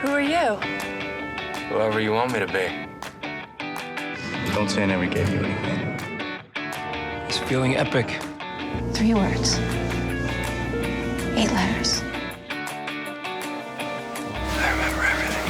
Who are you? Whoever you want me to be. Don't say I never gave you anything. It's feeling epic. 3 words. 8 letters. I remember everything.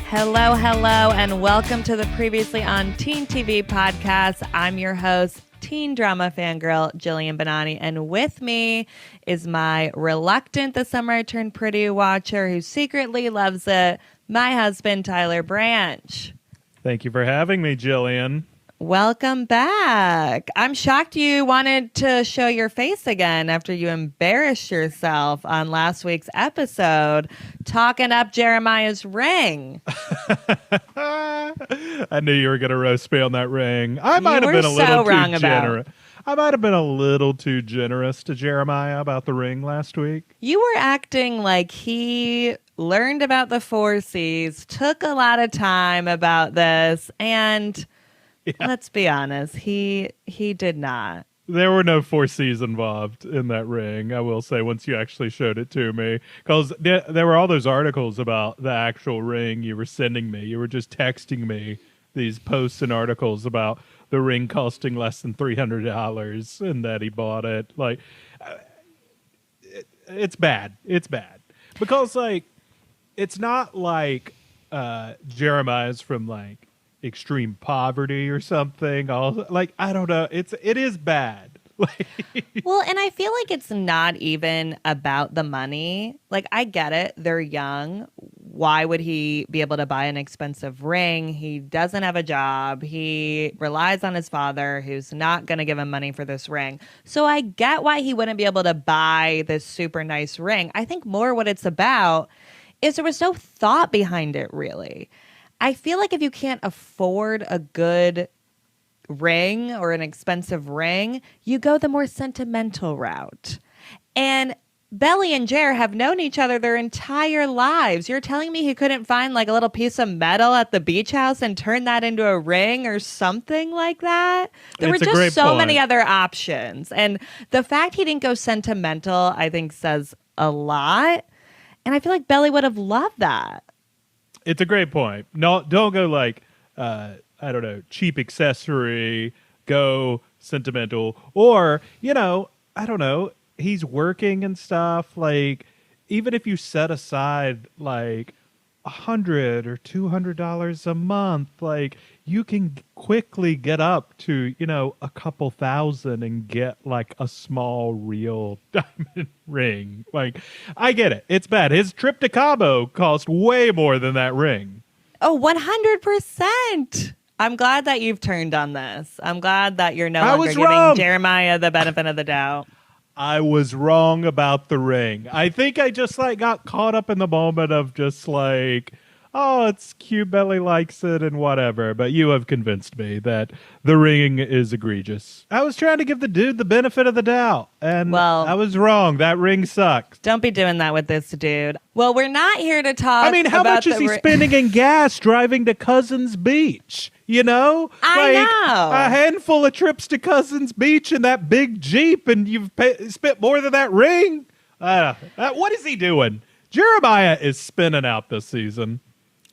Hello, and welcome to the Previously on Teen TV podcast. I'm your host, teen drama fangirl, Jillian Benani, and with me is my reluctant The Summer I Turned Pretty watcher who secretly loves it, my husband, Tyler Branch. Thank you for having me, Jillian. Welcome back. I'm shocked you wanted to show your face again after you embarrassed yourself on last week's episode talking up Jeremiah's ring. I knew you were going to roast me on that ring. I might have been a little too generous. I might have been a little too generous to Jeremiah about the ring last week. You were acting like he learned about the 4 C's, took a lot of time about this, and let's be honest, he did not. There were no 4 C's involved in that ring, I will say, once you actually showed it to me. Because there were all those articles about the actual ring you were sending me. You were just texting me these posts and articles about the ring costing less than $300 and that he bought it. Like, it's bad. It's bad. Because, like, it's not like Jeremiah's from, like, extreme poverty or something. Like, I don't know. It is bad. Well, and I feel like it's not even about the money. Like, I get it. They're young. Why would he be able to buy an expensive ring? He doesn't have a job. He relies on his father, who's not going to give him money for this ring. So I get why he wouldn't be able to buy this super nice ring. I think more what it's about is there was no thought behind it, really. I feel like if you can't afford a good ring or an expensive ring, you go the more sentimental route. And Belly and Jer have known each other their entire lives. You're telling me he couldn't find like a little piece of metal at the beach house and turn that into a ring or something like that? There were just so many other options. And the fact he didn't go sentimental, I think, says a lot. And I feel like Belly would have loved that. It's a great point. No, don't go like, I don't know, cheap accessory, go sentimental. Or, I don't know, he's working and stuff. Like, even if you set aside like $100 or $200 a month, like, you can quickly get up to, a couple thousand and get like a small real diamond ring. Like, I get it. It's bad. His trip to Cabo cost way more than that ring. Oh, 100%. I'm glad that you've turned on this. I'm glad that you're no longer giving Jeremiah the benefit of the doubt. I was wrong about the ring. I think I just got caught up in the moment of just oh, it's cute, Belly likes it and whatever. But you have convinced me that the ring is egregious. I was trying to give the dude the benefit of the doubt. And I was wrong. That ring sucks. Don't be doing that with this dude. Well, we're not here to talk I mean, how much is he spending in gas driving to Cousins Beach? I know. A handful of trips to Cousins Beach in that big Jeep and you've spent more than that ring? What is he doing? Jeremiah is spinning out this season.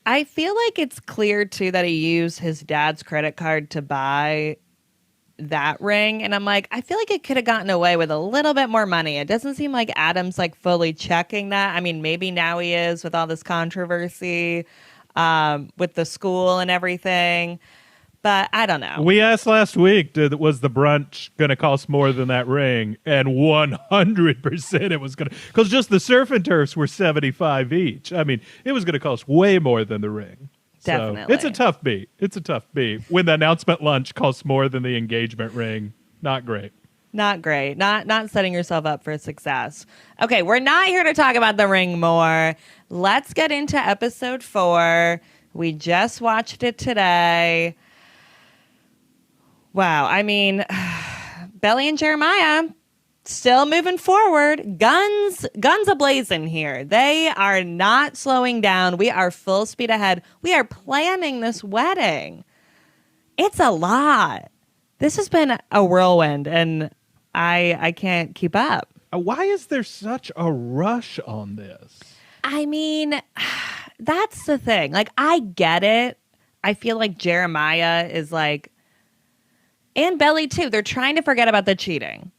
I feel like it's clear, too, that he used his dad's credit card to buy that ring. And I'm like, I feel like it could have gotten away with a little bit more money. It doesn't seem like Adam's fully checking that. I mean, maybe now he is with all this controversy with the school and everything. But I don't know. We asked last week, was the brunch going to cost more than that ring? And 100% it was going to. Because just the surf and turfs were $75 each. I mean, it was going to cost way more than the ring. Definitely. So it's a tough beat. When the announcement lunch costs more than the engagement ring, not great. Not great. Not setting yourself up for success. Okay, we're not here to talk about the ring more. Let's get into episode 4. We just watched it today. Wow. I mean, Belly and Jeremiah still moving forward. Guns ablazing here. They are not slowing down. We are full speed ahead. We are planning this wedding. It's a lot. This has been a whirlwind, and I can't keep up. Why is there such a rush on this? I mean, that's the thing. Like, I get it. I feel like Jeremiah is like, and Belly too, they're trying to forget about the cheating.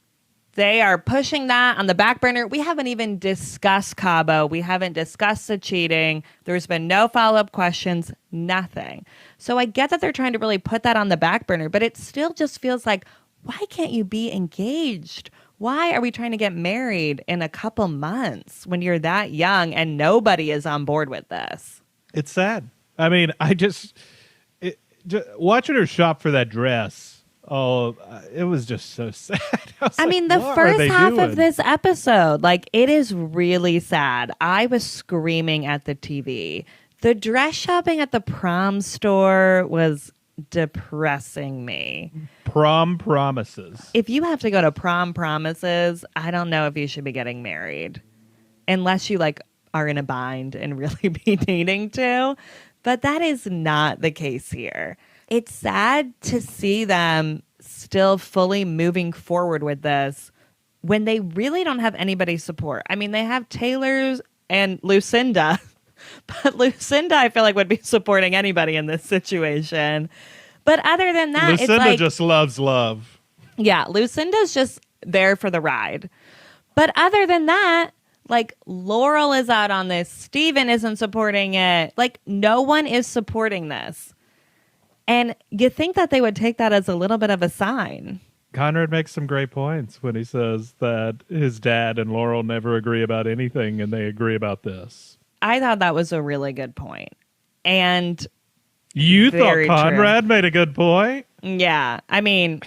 They are pushing that on the back burner. We haven't even discussed Cabo. We haven't discussed the cheating. There's been no follow-up questions, nothing. So I get that they're trying to really put that on the back burner, but it still just feels like, why can't you be engaged? Why are we trying to get married in a couple months when you're that young and nobody is on board with this? It's sad. I mean, just watching her shop for that dress. Oh, it was just so sad. I mean, the first half of this episode, like, it is really sad. I was screaming at the TV. The dress shopping at the prom store was depressing me. Prom promises. If you have to go to prom promises, I don't know if you should be getting married. Unless you, like, are in a bind and really be needing to. But that is not the case here. It's sad to see them still fully moving forward with this when they really don't have anybody's support. I mean, they have Taylor's and Lucinda, but Lucinda, I feel like, would be supporting anybody in this situation. But other than that, Lucinda it's like, just loves love. Yeah, Lucinda's just there for the ride. But other than that, like, Laurel is out on this. Steven isn't supporting it. Like, no one is supporting this. And you think that they would take that as a little bit of a sign. Conrad makes some great points when he says that his dad and Laurel never agree about anything and they agree about this. I thought that was a really good point. And you thought Conrad true. made a good point? Yeah. I mean,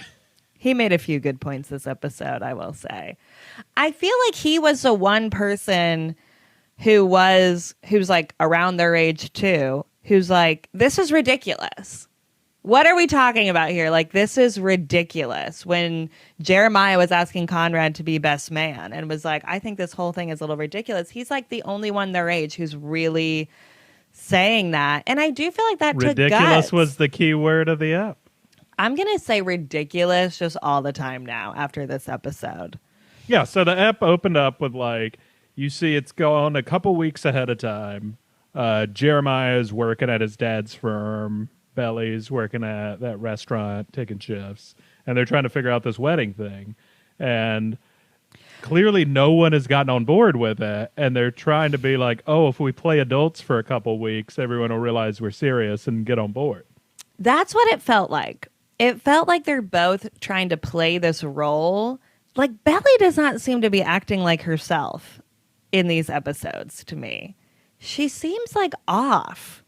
he made a few good points this episode, I will say. I feel like he was the one person who's like around their age too, who's like, this is ridiculous. What are we talking about here? Like, this is ridiculous. When Jeremiah was asking Conrad to be best man and was like, I think this whole thing is a little ridiculous. He's like the only one their age who's really saying that. And I do feel like that took guts. Ridiculous was the key word of the app. I'm going to say ridiculous just all the time now after this episode. Yeah, so the app opened up with, like, you see it's going a couple weeks ahead of time. Jeremiah is working at his dad's firm. Belly's working at that restaurant, taking shifts, and they're trying to figure out this wedding thing. And clearly no one has gotten on board with it, and they're trying to be like, oh, if we play adults for a couple weeks, everyone will realize we're serious and get on board. That's what it felt like. It felt like they're both trying to play this role. Like, Belly does not seem to be acting like herself in these episodes to me. She seems like off.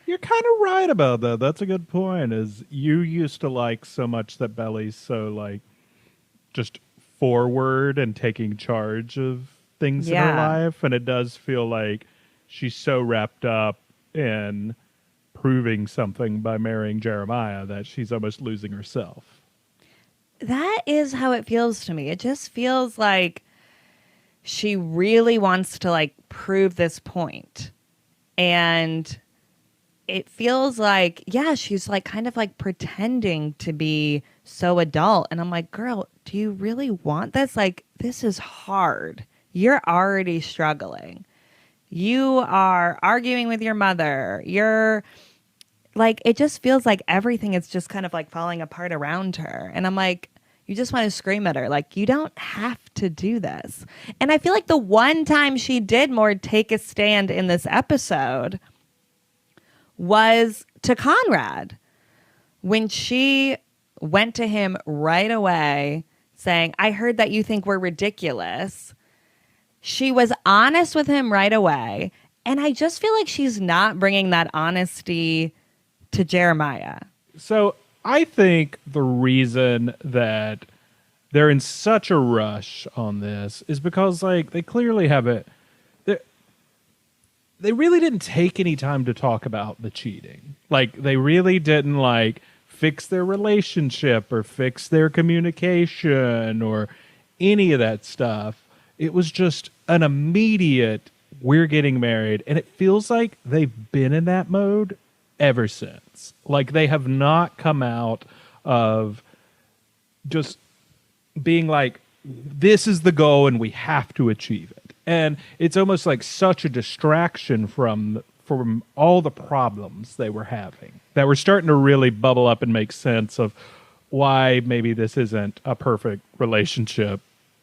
You're kind of right about that. That's a good point. Is you used to like so much that Belly's so, like, just forward and taking charge of things in her life, and it does feel like she's so wrapped up in proving something by marrying Jeremiah that she's almost losing herself. That is how it feels to me. It just feels like she really wants to, like, prove this point. And it feels like, yeah, she's like kind of like pretending to be so adult. And I'm like, girl, do you really want this? Like, this is hard. You're already struggling. You are arguing with your mother. You're like, it just feels like everything is just kind of like falling apart around her. And I'm like, you just want to scream at her. Like, you don't have to do this. And I feel like the one time she did more take a stand in this episode was to Conrad, when she went to him right away saying, I heard that you think we're ridiculous. She was honest with him right away. And I just feel like she's not bringing that honesty to Jeremiah. So I think the reason that they're in such a rush on this is because, like, they clearly have it. They really didn't take any time to talk about the cheating. Like, they really didn't, like, fix their relationship or fix their communication or any of that stuff. It was just an immediate, we're getting married. And it feels like they've been in that mode ever since. Like, they have not come out of just being like, this is the goal and we have to achieve it. And it's almost like such a distraction from all the problems they were having that were starting to really bubble up and make sense of why maybe this isn't a perfect relationship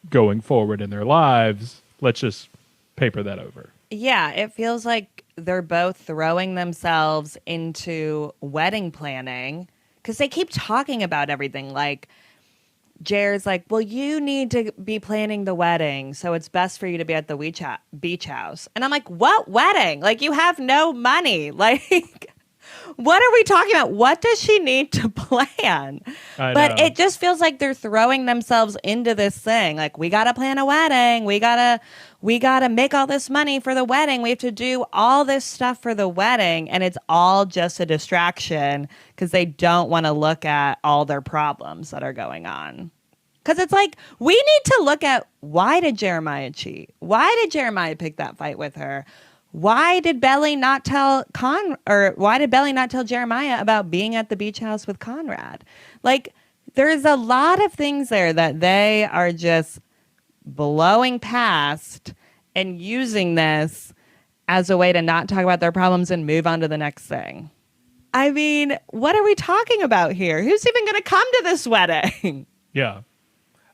going forward in their lives. Let's just paper that over. Yeah, it feels like they're both throwing themselves into wedding planning because they keep talking about everything. Like, Jer's like, well, you need to be planning the wedding, so it's best for you to be at the beach house. And I'm like, what wedding? Like, you have no money. Like, what are we talking about? What does she need to plan? But it just feels like they're throwing themselves into this thing. Like, we got to plan a wedding. We got to make all this money for the wedding. We have to do all this stuff for the wedding. And it's all just a distraction because they don't want to look at all their problems that are going on. Because it's like, we need to look at, why did Jeremiah cheat? Why did Jeremiah pick that fight with her? Why did Belly not tell Jeremiah about being at the beach house with Conrad? Like, there's a lot of things there that they are just blowing past and using this as a way to not talk about their problems and move on to the next thing. I mean, what are we talking about here? Who's even going to come to this wedding? Yeah.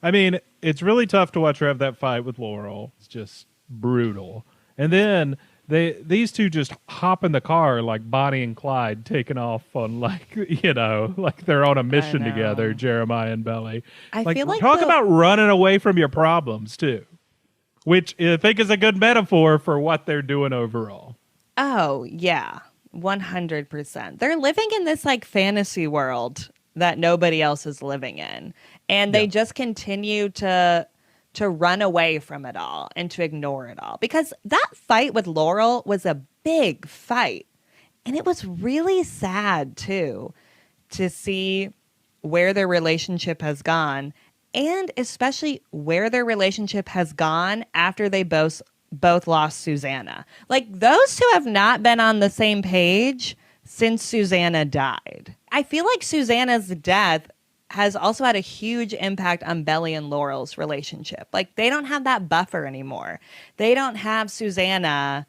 I mean, it's really tough to watch her have that fight with Laurel. It's just brutal. And then these two just hop in the car like Bonnie and Clyde taking off on like they're on a mission together, Jeremiah and Belly. I feel like talk about running away from your problems too, which I think is a good metaphor for what they're doing overall. Oh, yeah. 100%. They're living in this like fantasy world that nobody else is living in. And they just continue to run away from it all and to ignore it all. Because that fight with Laurel was a big fight. And it was really sad, too, to see where their relationship has gone, and especially where their relationship has gone after they both lost Susannah. Like, those two have not been on the same page since Susannah died. I feel like Susannah's death has also had a huge impact on Belly and Laurel's relationship. Like, they don't have that buffer anymore. They don't have Susannah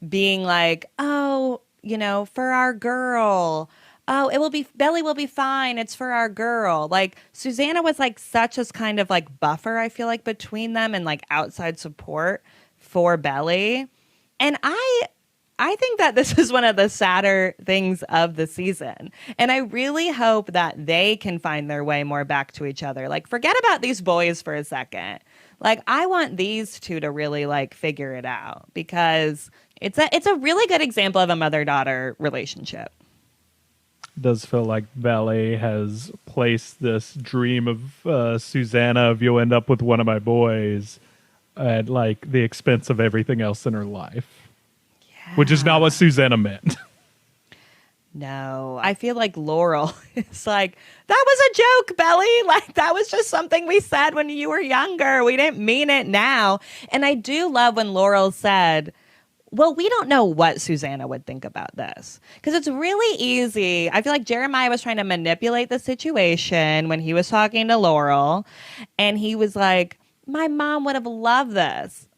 being like, oh, for our girl. Oh, Belly will be fine. It's for our girl. Like, Susannah was like such a kind of like buffer, I feel like, between them and like outside support for Belly. And I think that this is one of the sadder things of the season. And I really hope that they can find their way more back to each other. Like, forget about these boys for a second. Like, I want these two to really like figure it out, because it's a really good example of a mother-daughter relationship. It does feel like Belly has placed this dream of Susannah of you'll end up with one of my boys at like the expense of everything else in her life. Which is not what Susannah meant. No, I feel like Laurel is like, that was a joke, Belly. Like, that was just something we said when you were younger. We didn't mean it now. And I do love when Laurel said, well, we don't know what Susannah would think about this. Because it's really easy. I feel like Jeremiah was trying to manipulate the situation when he was talking to Laurel. And he was like, my mom would have loved this.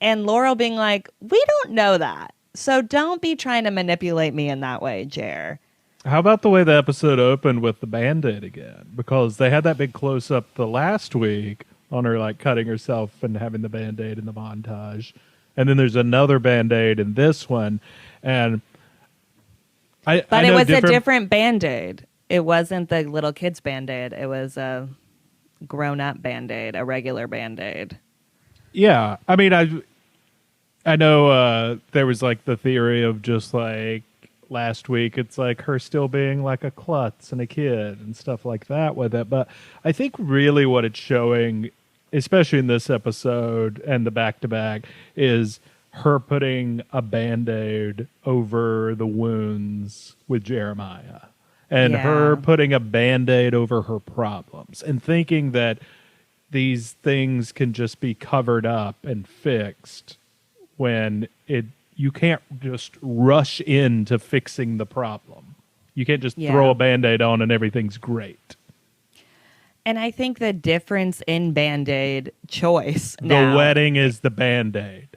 And Laurel being like, we don't know that. So don't be trying to manipulate me in that way, Jer. How about the way the episode opened with the Band-Aid again? Because they had that big close-up the last week on her like cutting herself and having the Band-Aid in the montage. And then there's another Band-Aid in this one. And But it was a different Band-Aid. It wasn't the little kid's Band-Aid. It was a grown-up Band-Aid, a regular Band-Aid. Yeah. I mean, I know there was like the theory of just like last week, it's like her still being like a klutz and a kid and stuff like that with it. But I think really what it's showing, especially in this episode and the back-to-back, is her putting a Band-Aid over the wounds with Jeremiah. And her putting a Band-Aid over her problems and thinking that these things can just be covered up and fixed when you can't just rush into fixing the problem. You can't just throw a Band-Aid on and everything's great. And I think the difference in Band-Aid choice The now, wedding is the Band-Aid.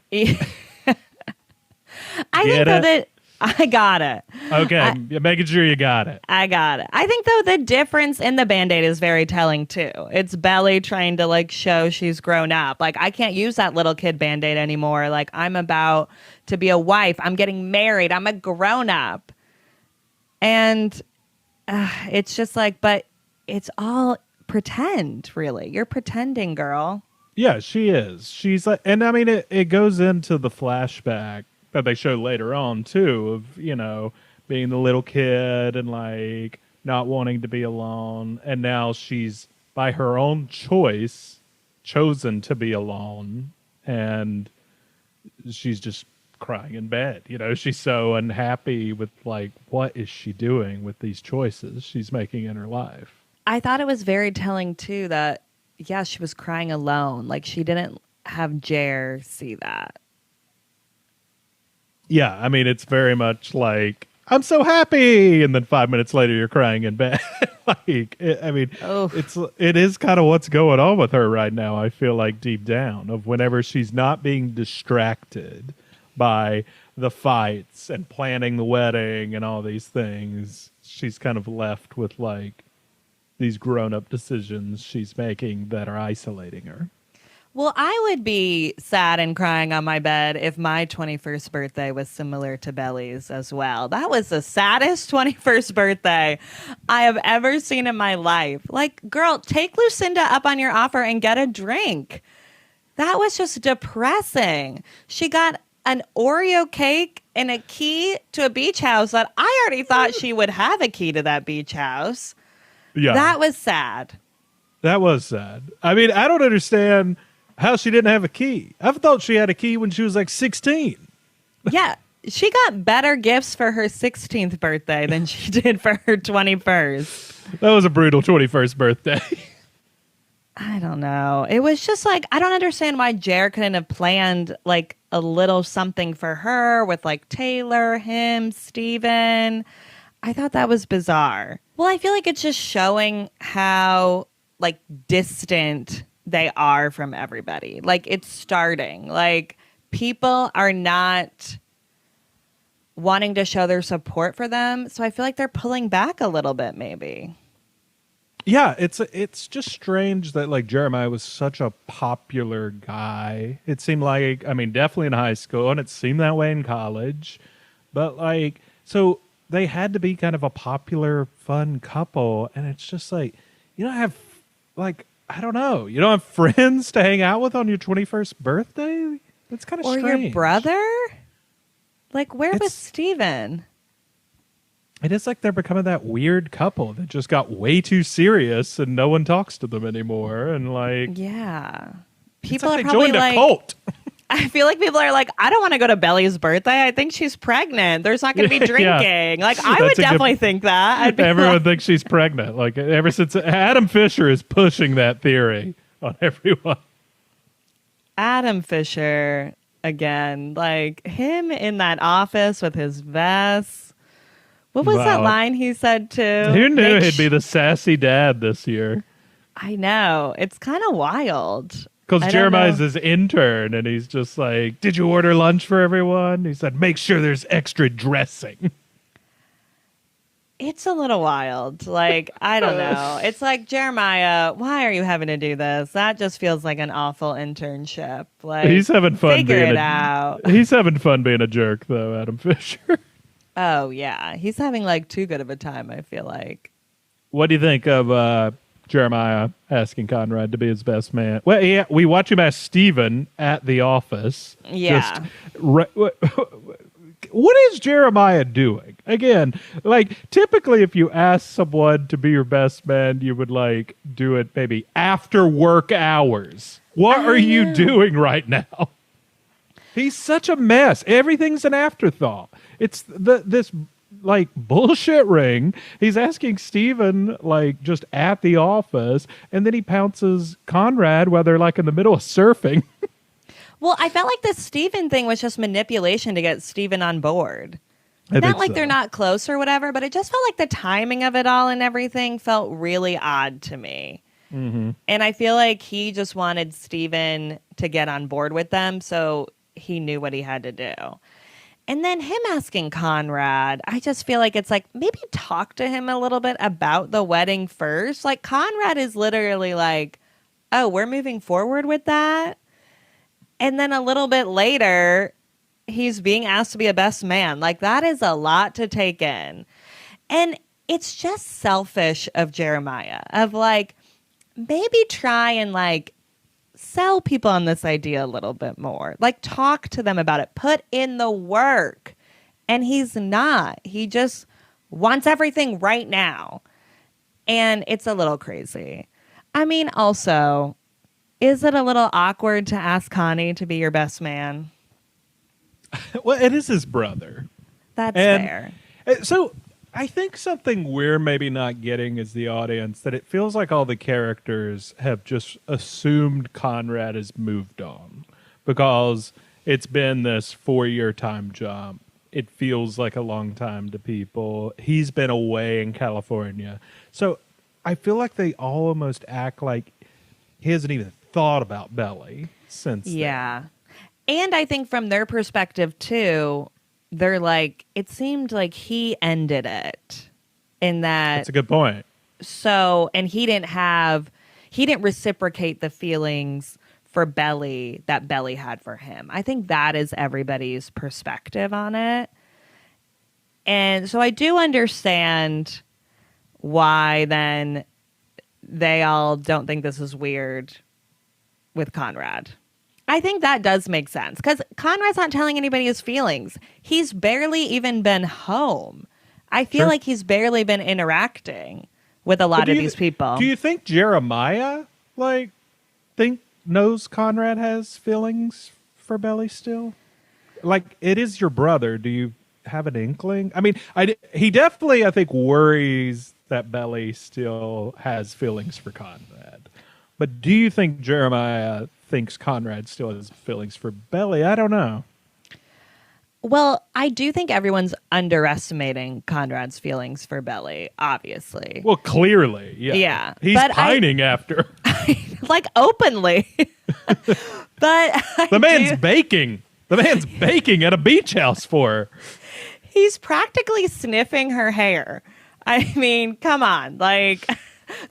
I think Get though it? that I got it. Okay, you're making sure you got it. I got it. I think though the difference in the Band-Aid is very telling too. It's Belly trying to like show she's grown up. Like I can't use that little kid Band-Aid anymore. Like I'm about to be a wife. I'm getting married. I'm a grown up. And it's just like, but it's all pretend, really. You're pretending, girl. Yeah, she is. She's like, and I mean, it goes into the flashback that they show later on too, of being the little kid and like not wanting to be alone, and now she's by her own choice chosen to be alone, and she's just crying in bed. She's so unhappy with like what is she doing with these choices she's making in her life. I thought it was very telling too that yeah, she was crying alone. Like she didn't have Jer see that. Yeah, I mean, it's very much like, I'm so happy, and then 5 minutes later you're crying in bed. It is kind of what's going on with her right now, I feel like, deep down, of whenever she's not being distracted by the fights and planning the wedding and all these things, she's kind of left with like these grown-up decisions she's making that are isolating her. Well, I would be sad and crying on my bed if my 21st birthday was similar to Belly's as well. That was the saddest 21st birthday I have ever seen in my life. Like, girl, take Lucinda up on your offer and get a drink. That was just depressing. She got an Oreo cake and a key to a beach house that I already thought she would have a key to that beach house. Yeah. That was sad. That was sad. I mean, I don't understand how she didn't have a key. I thought she had a key when she was like 16. Yeah, she got better gifts for her 16th birthday than she did for her 21st. That was a brutal 21st birthday. I don't know. It was just like, I don't understand why Jer couldn't have planned like a little something for her with like Taylor, him, Steven. I thought that was bizarre. Well, I feel like it's just showing how like distant they are from everybody. Like it's starting. Like people are not wanting to show their support for them. So I feel like they're pulling back a little bit maybe. Yeah, it's just strange that like Jeremiah was such a popular guy. It seemed like, I mean, definitely in high school, and it seemed that way in college. But like, so they had to be kind of a popular, fun couple, and it's just like, you don't have like, I don't know, you don't have friends to hang out with on your 21st birthday? That's kind of strange. Or your brother? Like, where was Steven? It is like they're becoming that weird couple that just got way too serious and no one talks to them anymore. And like, yeah, it's people like are they probably joined like, a cult. I feel like people are like, I don't want to go to Belly's birthday. I think she's pregnant. There's not going to be drinking. Like, I would definitely think that. I'd be Everyone like, thinks she's pregnant. Like, ever since Adam Fisher is pushing that theory on everyone. Adam Fisher again, like him in that office with his vest. What was that line he said too? Who knew he'd be the sassy dad this year? I know. It's kind of wild. Because Jeremiah's his intern, and he's just like, did you order lunch for everyone? He said, make sure there's extra dressing. It's a little wild. Like, I don't know. It's like, Jeremiah, why are you having to do this? That just feels like an awful internship. Like, he's having fun figure it out. He's having fun being a jerk, though, Adam Fisher. Oh, yeah. He's having, like, too good of a time, I feel like. What do you think of Jeremiah asking Conrad to be his best man? Well, yeah, we watch him ask Steven at the office. Yeah. What is Jeremiah doing? Again, like, typically if you ask someone to be your best man, you would, like, do it maybe after work hours. What are you doing right now? He's such a mess. Everything's an afterthought. It's this like bullshit ring. He's asking Steven like just at the office, and then he pounces Conrad while they're like in the middle of surfing. Well, I felt like the Steven thing was just manipulation to get Steven on board. Not like they're not close or whatever, but it just felt like the timing of it all and everything felt really odd to me. And I feel like he just wanted Steven to get on board with them, so he knew what he had to do. And then him asking Conrad, I just feel like it's like, maybe talk to him a little bit about the wedding first. Like, Conrad is literally like, oh, we're moving forward with that? And then a little bit later, he's being asked to be a best man. Like, that is a lot to take in. And it's just selfish of Jeremiah, of like, maybe try and like sell people on this idea a little bit more. Like, talk to them about it. Put in the work. And he's not. He just wants everything right now. And it's a little crazy. I mean, also, is it a little awkward to ask Connie to be your best man? Well, it is his brother. That's fair. So I think something we're maybe not getting as the audience, that it feels like all the characters have just assumed Conrad has moved on because it's been this 4-year time jump. It feels like a long time to people. He's been away in California. So I feel like they all almost act like he hasn't even thought about Belly since then. Yeah. And I think from their perspective, too, they're like, it seemed like he ended it in that. That's a good point. So, and he didn't reciprocate the feelings for Belly that Belly had for him. I think that is everybody's perspective on it. And so I do understand why then they all don't think this is weird with Conrad. I think that does make sense because Conrad's not telling anybody his feelings. He's barely even been home. I feel like he's barely been interacting with a lot of these people. Do you think Jeremiah knows Conrad has feelings for Belly still? Like, it is your brother. Do you have an inkling? I mean, he definitely, I think, worries that Belly still has feelings for Conrad. But do you think Jeremiah thinks Conrad still has feelings for Belly? I don't know. Well, I do think everyone's underestimating Conrad's feelings for Belly, obviously. Well, clearly, yeah. Yeah. He's pining after. Like, openly. But the man's baking. The man's baking at a beach house for her. He's practically sniffing her hair. I mean, come on. Like,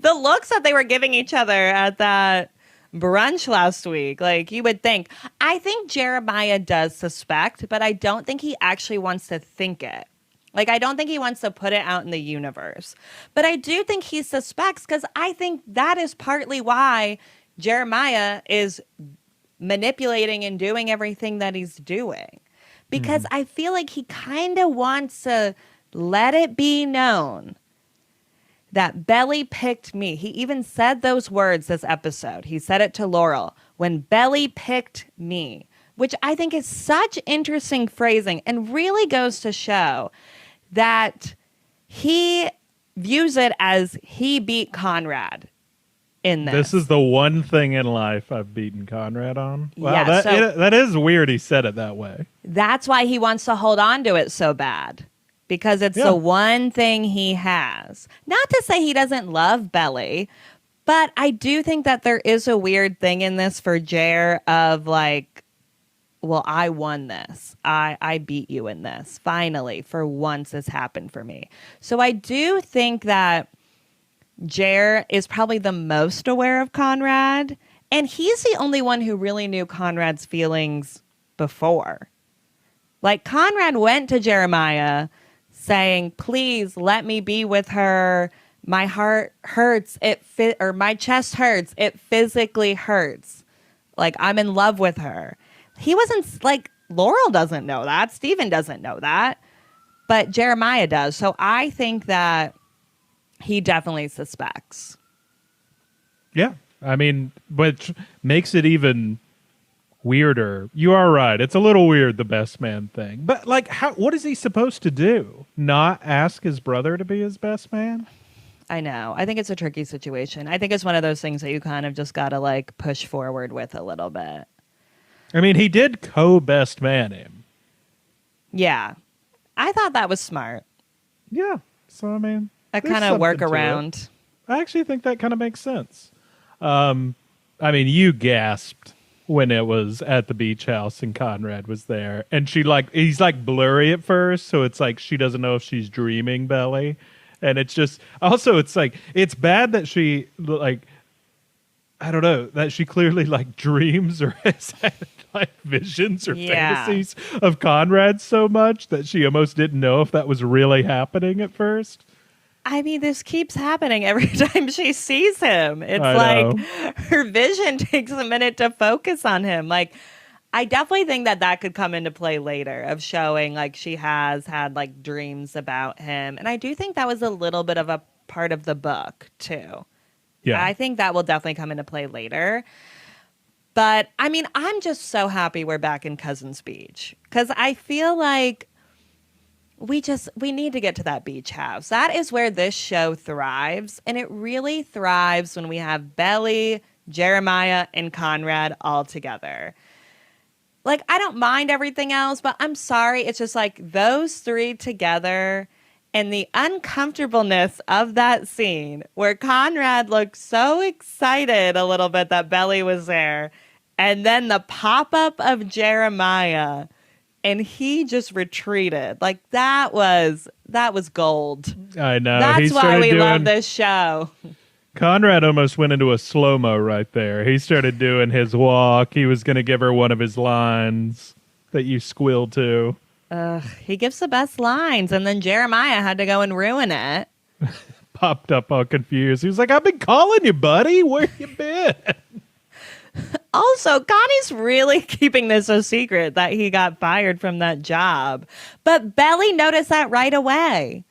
the looks that they were giving each other at that brunch last week, like, you would think. I think Jeremiah does suspect, but I don't think he actually wants to think it. Like, I don't think he wants to put it out in the universe. But I do think he suspects because I think that is partly why Jeremiah is manipulating and doing everything that he's doing. Because I feel like he kind of wants to let it be known that Belly picked me. He even said those words this episode. He said it to Laurel, when Belly picked me, which I think is such interesting phrasing and really goes to show that he views it as he beat Conrad in this. This is the one thing in life I've beaten Conrad on. Wow, Yeah, that is weird he said it that way. That's why he wants to hold on to it so bad. Because it's the one thing he has. Not to say he doesn't love Belly, but I do think that there is a weird thing in this for Jer of like, well, I won this. I beat you in this. Finally, for once, this happened for me. So I do think that Jer is probably the most aware of Conrad. And he's the only one who really knew Conrad's feelings before. Like, Conrad went to Jeremiah saying, please let me be with her. My heart hurts. Or my chest hurts. It physically hurts. Like, I'm in love with her. He wasn't like, Laurel doesn't know that. Steven doesn't know that. But Jeremiah does. So I think that he definitely suspects. Yeah. I mean, which makes it even weirder. You are right. It's a little weird, the best man thing. But like, what is he supposed to do? Not ask his brother to be his best man? I know. I think it's a tricky situation. I think it's one of those things that you kind of just got to like push forward with a little bit. I mean, he did co-best man him. Yeah. I thought that was smart. Yeah. So, I mean, A kind of workaround. I actually think that kind of makes sense. I mean, you gasped when it was at the beach house and Conrad was there. And he's like blurry at first. So it's like she doesn't know if she's dreaming Belly. And it's just, also, it's like, it's bad that she, like, I don't know, that she clearly like dreams or has had like visions or fantasies of Conrad so much that she almost didn't know if that was really happening at first. I mean, this keeps happening every time she sees him. It's like her vision takes a minute to focus on him. Like, I definitely think that could come into play later of showing like she has had like dreams about him. And I do think that was a little bit of a part of the book too. Yeah. I think that will definitely come into play later. But I mean, I'm just so happy we're back in Cousins Beach because I feel like we need to get to that beach house. That is where this show thrives. And it really thrives when we have Belly, Jeremiah, and Conrad all together. Like, I don't mind everything else, but I'm sorry. It's just like those three together and the uncomfortableness of that scene where Conrad looked so excited a little bit that Belly was there. And then the pop-up of Jeremiah and he just retreated. Like that was gold. I know. That's why we love this show. Conrad almost went into a slow-mo right there. He started doing his walk. He was going to give her one of his lines that you squeal to. He gives the best lines, and then Jeremiah had to go and ruin it. Popped up all confused. He was like, I've been calling you, buddy. Where you been? Also, Connie's really keeping this a secret that he got fired from that job. But Belly noticed that right away.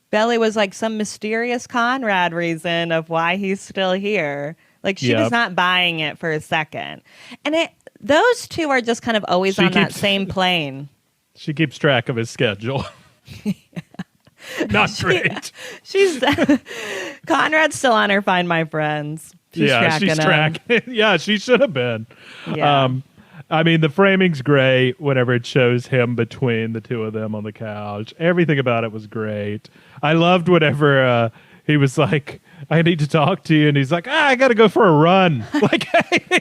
Belly was like some mysterious Conrad reason of why he's still here. Like she was not buying it for a second. And those two are just kind of always on that same plane. She keeps track of his schedule. Not great. She's Conrad's still on her Find My Friends. She's tracking. Yeah, she should have been. Yeah. I mean, the framing's great whenever it shows him between the two of them on the couch. Everything about it was great. I loved whenever he was like, I need to talk to you. And he's like, I got to go for a run. Like,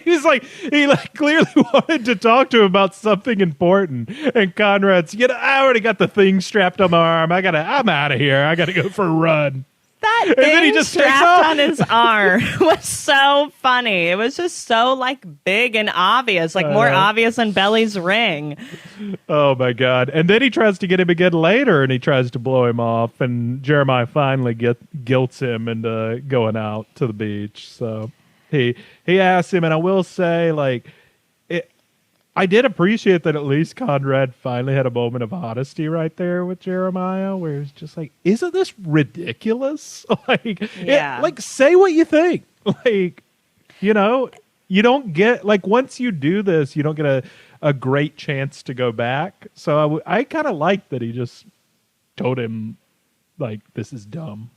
he clearly wanted to talk to him about something important. And Conrad's, I already got the thing strapped on my arm. I'm out of here. I got to go for a run. That thing just strapped on his arm was so funny. It was just so like big and obvious, like more obvious than Belly's ring. Oh my God. And then he tries to get him again later and he tries to blow him off and Jeremiah finally guilts him into going out to the beach. So he asks him, and I will say I did appreciate that at least Conrad finally had a moment of honesty right there with Jeremiah, where it's just like, isn't this ridiculous? Say what you think. You don't get, once you do this, you don't get a great chance to go back. So I kind of liked that he just told him, this is dumb.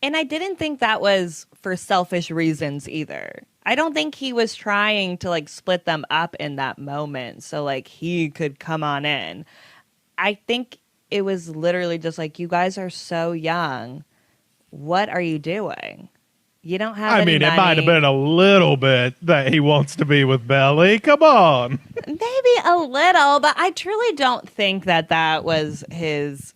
And I didn't think that was for selfish reasons either. I don't think he was trying to split them up in that moment so he could come on in. I think it was literally just you guys are so young. What are you doing? You don't have any money. It might have been a little bit that he wants to be with Belly. Come on. Maybe a little, but I truly don't think that was his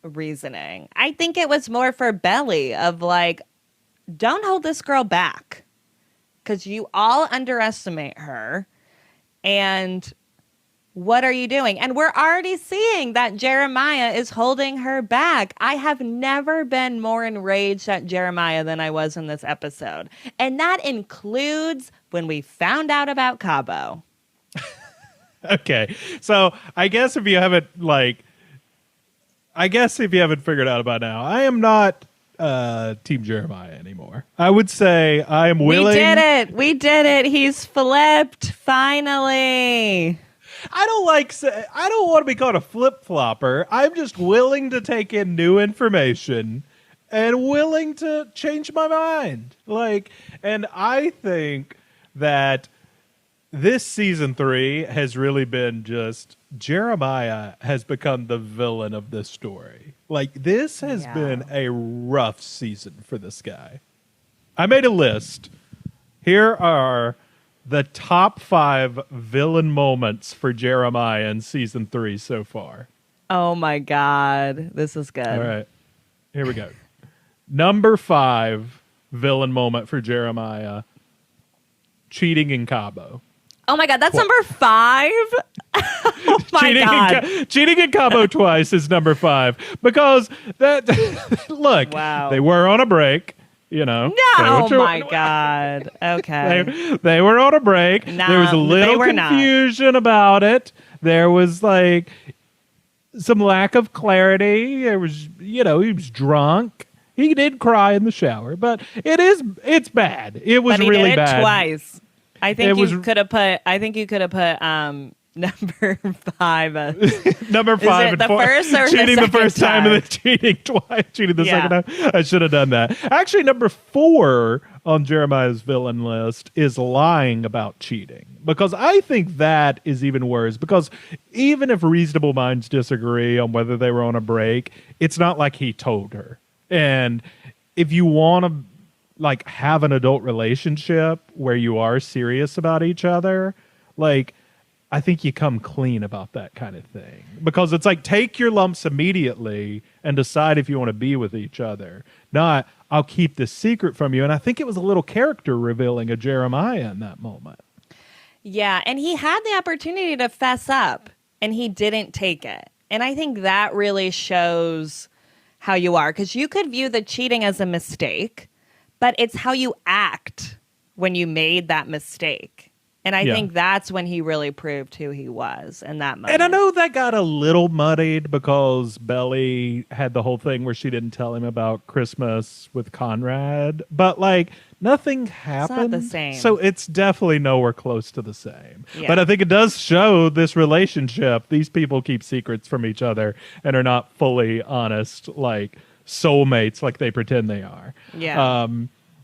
reasoning. I think it was more for Belly of don't hold this girl back. Because you all underestimate her. And what are you doing? And we're already seeing that Jeremiah is holding her back. I have never been more enraged at Jeremiah than I was in this episode. And that includes when we found out about Cabo. Okay. So I guess if you haven't figured out about now, I am not Team Jeremiah anymore. I would say I am willing. We did it. He's flipped finally. I don't want to be called a flip-flopper. I'm just willing to take in new information and willing to change my mind. And I think that this season 3 has really been just Jeremiah has become the villain of this story. This has been a rough season for this guy. I made a list Here are the top 5 villain moments for Jeremiah in season 3 so far. Oh my God. This is good. All right. Here we go. Number 5 villain moment for Jeremiah. Cheating in Cabo. Oh my God. That's number 5? Oh my God. Cheating in Cabo twice is number 5. Because that, look, Wow. they were on a break. You know, No, oh my God. Okay. They were on a break. No, there was a they little were not. confusion about it. There was like some lack of clarity. There was, he was drunk. He did cry in the shower, but it's bad. It was But he really did it bad. Twice. I think It you could have put number 5. Number 5 it and the 4. first or the cheating the first second time and then time? cheating twice. Cheating the Yeah. second time. I should have done that. Actually, number 4 on Jeremiah's villain list is lying about cheating. Because I think that is even worse. Because even if reasonable minds disagree on whether they were on a break, it's not like he told her. And if you want to like have an adult relationship where you are serious about each other, like I think you come clean about that kind of thing, because it's like take your lumps immediately and decide if you want to be with each other. Not, I'll keep this secret from you. And I think it was a little character revealing of Jeremiah in that moment. Yeah, and he had the opportunity to fess up, and he didn't take it. And I think that really shows how you are, because you could view the cheating as a mistake, but it's how you act when you made that mistake. And I think that's when he really proved who he was in that moment. And I know that got a little muddied because Belly had the whole thing where she didn't tell him about Christmas with Conrad, but like nothing happened. It's not the same. So it's definitely nowhere close to the same. Yeah. But I think it does show this relationship. These people keep secrets from each other and are not fully honest, like soulmates, like they pretend they are. Yeah.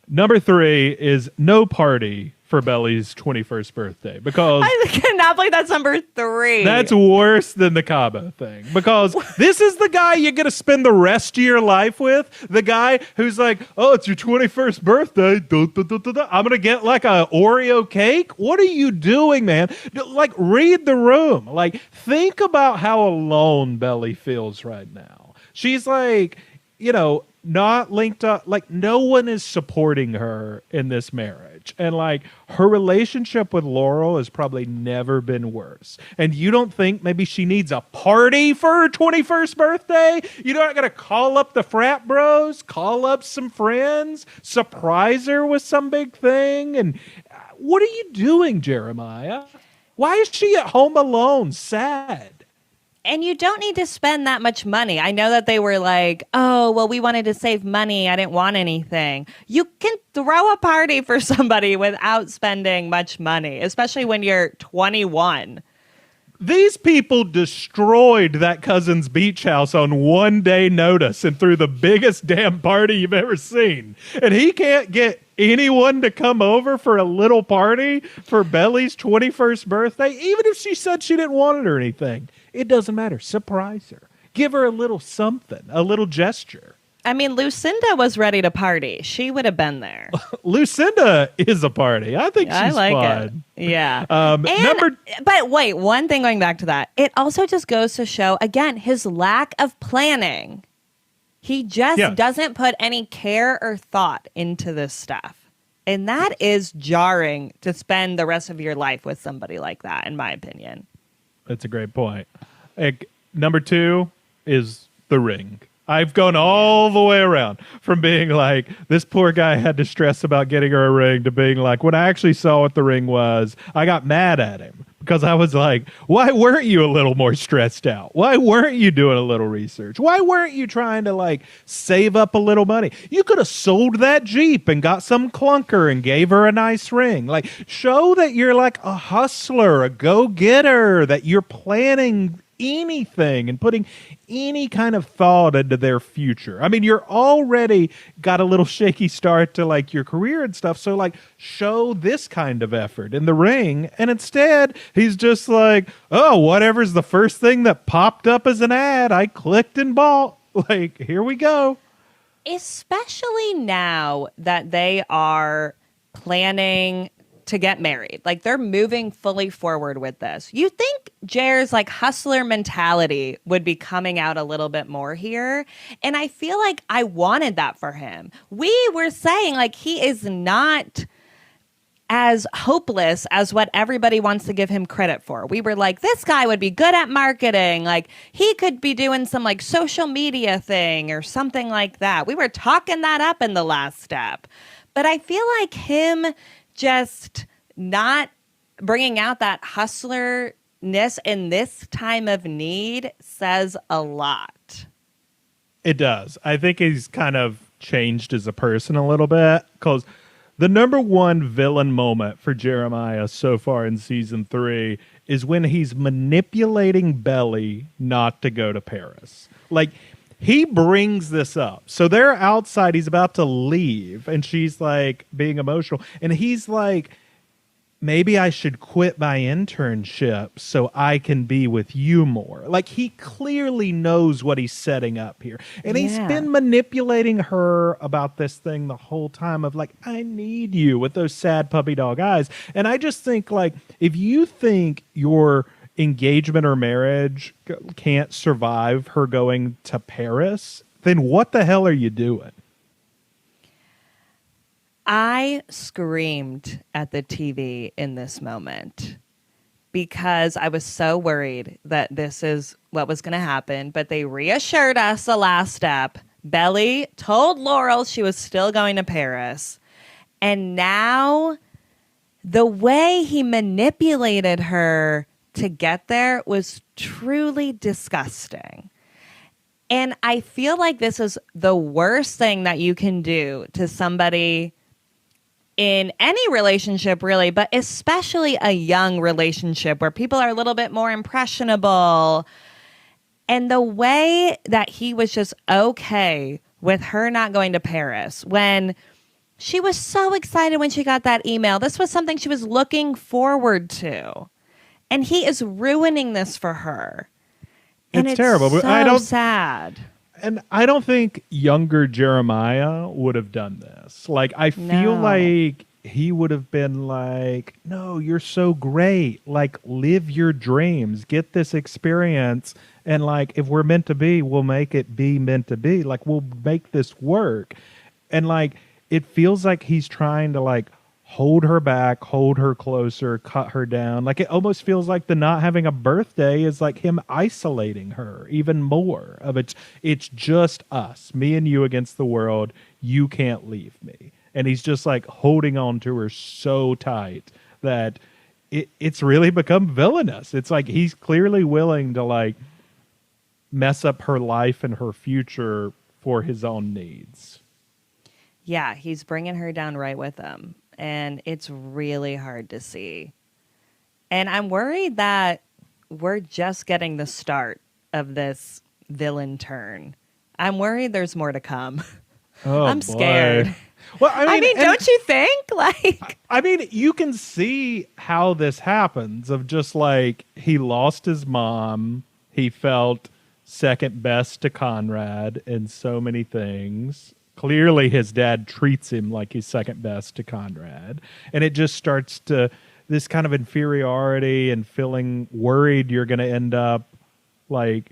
Number 3 is no party for Belly's 21st birthday, because I cannot believe that's number 3. that's worse than the Cabo thing, because this is the guy you're going to spend the rest of your life with. The guy who's like, oh, it's your 21st birthday. I'm going to get like a Oreo cake. What are you doing, man? Like, read the room. Like, think about how alone Belly feels right now. She's like, not linked up. Like, no one is supporting her in this marriage. And like, her relationship with Laurel has probably never been worse. And you don't think maybe she needs a party for her 21st birthday? You're not going to call up the frat bros, call up some friends, surprise her with some big thing? And what are you doing, Jeremiah? Why is she at home alone, sad? And you don't need to spend that much money. I know that they were like, oh, well, we wanted to save money. I didn't want anything. You can throw a party for somebody without spending much money, especially when you're 21. These people destroyed that cousin's beach house on one day notice and threw the biggest damn party you've ever seen. And he can't get anyone to come over for a little party for Belly's 21st birthday, even if she said she didn't want it or anything. It doesn't matter. Surprise her. Give her a little something, a little gesture. I mean, Lucinda was ready to party. She would have been there. Lucinda is a party. I think she's I like fun. it. Yeah. But wait, one thing going back to that, it also just goes to show, again, his lack of planning. He just doesn't put any care or thought into this stuff. And that is jarring to spend the rest of your life with somebody like that, in my opinion. That's a great point. Number 2 is the ring. I've gone all the way around from being like, this poor guy had to stress about getting her a ring, to being like, when I actually saw what the ring was, I got mad at him because I was like, why weren't you a little more stressed out? Why weren't you doing a little research? Why weren't you trying to like save up a little money? You could have sold that Jeep and got some clunker and gave her a nice ring. Like, show that you're like a hustler, a go-getter, that you're planning anything and putting any kind of thought into their future. I mean, you're already got a little shaky start to like your career and stuff. So like, show this kind of effort in the ring. And instead he's just like, oh, whatever's the first thing that popped up as an ad, I clicked and bought. Like, here we go. Especially now that they are planning to get married. Like they're moving fully forward with this. You think Jer's like hustler mentality would be coming out a little bit more here. And I feel like I wanted that for him. We were saying like he is not as hopeless as what everybody wants to give him credit for. We were like, this guy would be good at marketing. Like he could be doing some like social media thing or something like that. We were talking that up in the last step. But I feel like him just not bringing out that hustler-ness in this time of need says a lot. It does. I think he's kind of changed as a person a little bit, because the number one villain moment for Jeremiah so far in season 3 is when he's manipulating Belly not to go to Paris. Like, he brings this up. So they're outside. He's about to leave. And she's like being emotional. And he's like, maybe I should quit my internship so I can be with you more. Like, he clearly knows what he's setting up here. And he's been manipulating her about this thing the whole time of like, I need you, with those sad puppy dog eyes. And I just think, like, if you think your engagement or marriage can't survive her going to Paris, then what the hell are you doing? I screamed at the TV in this moment because I was so worried that this is what was going to happen. But they reassured us the last step. Belly told Laurel she was still going to Paris. And now the way he manipulated her to get there was truly disgusting. And I feel like this is the worst thing that you can do to somebody in any relationship, really, but especially a young relationship where people are a little bit more impressionable. And the way that he was just okay with her not going to Paris when she was so excited when she got that email. This was something she was looking forward to. And he is ruining this for her. And it's terrible. But so sad. And I don't think younger Jeremiah would have done this. Like, I feel like he would have been like, no, you're so great. Like, live your dreams. Get this experience. And, like, if we're meant to be, we'll make it be meant to be. Like, we'll make this work. And, like, it feels like he's trying to, like, hold her back, hold her closer, cut her down. Like, it almost feels like the not having a birthday is like him isolating her even more. Of it's just us, me and you against the world. You can't leave me. And he's just like holding on to her so tight that it's really become villainous. It's like he's clearly willing to like mess up her life and her future for his own needs. Yeah, he's bringing her down right with him. And it's really hard to see. And I'm worried that we're just getting the start of this villain turn. I'm worried there's more to come. Oh, I'm scared. Well, I mean, don't you think? Like, I mean, you can see how this happens of just like he lost his mom. He felt second best to Conrad in so many things. Clearly, his dad treats him like he's second best to Conrad. And it just starts to, this kind of inferiority and feeling worried you're going to end up, like,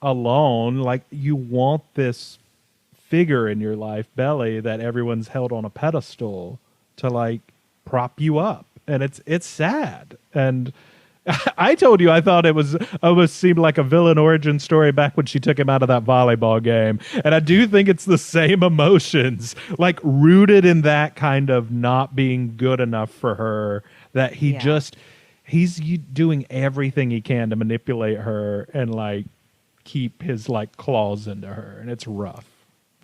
alone. Like, you want this figure in your life, Belly, that everyone's held on a pedestal to, like, prop you up. And it's sad. And I told you I thought it was almost seemed like a villain origin story back when she took him out of that volleyball game. And I do think it's the same emotions, like rooted in that kind of not being good enough for her, that he's doing everything he can to manipulate her and like keep his like claws into her. And it's rough.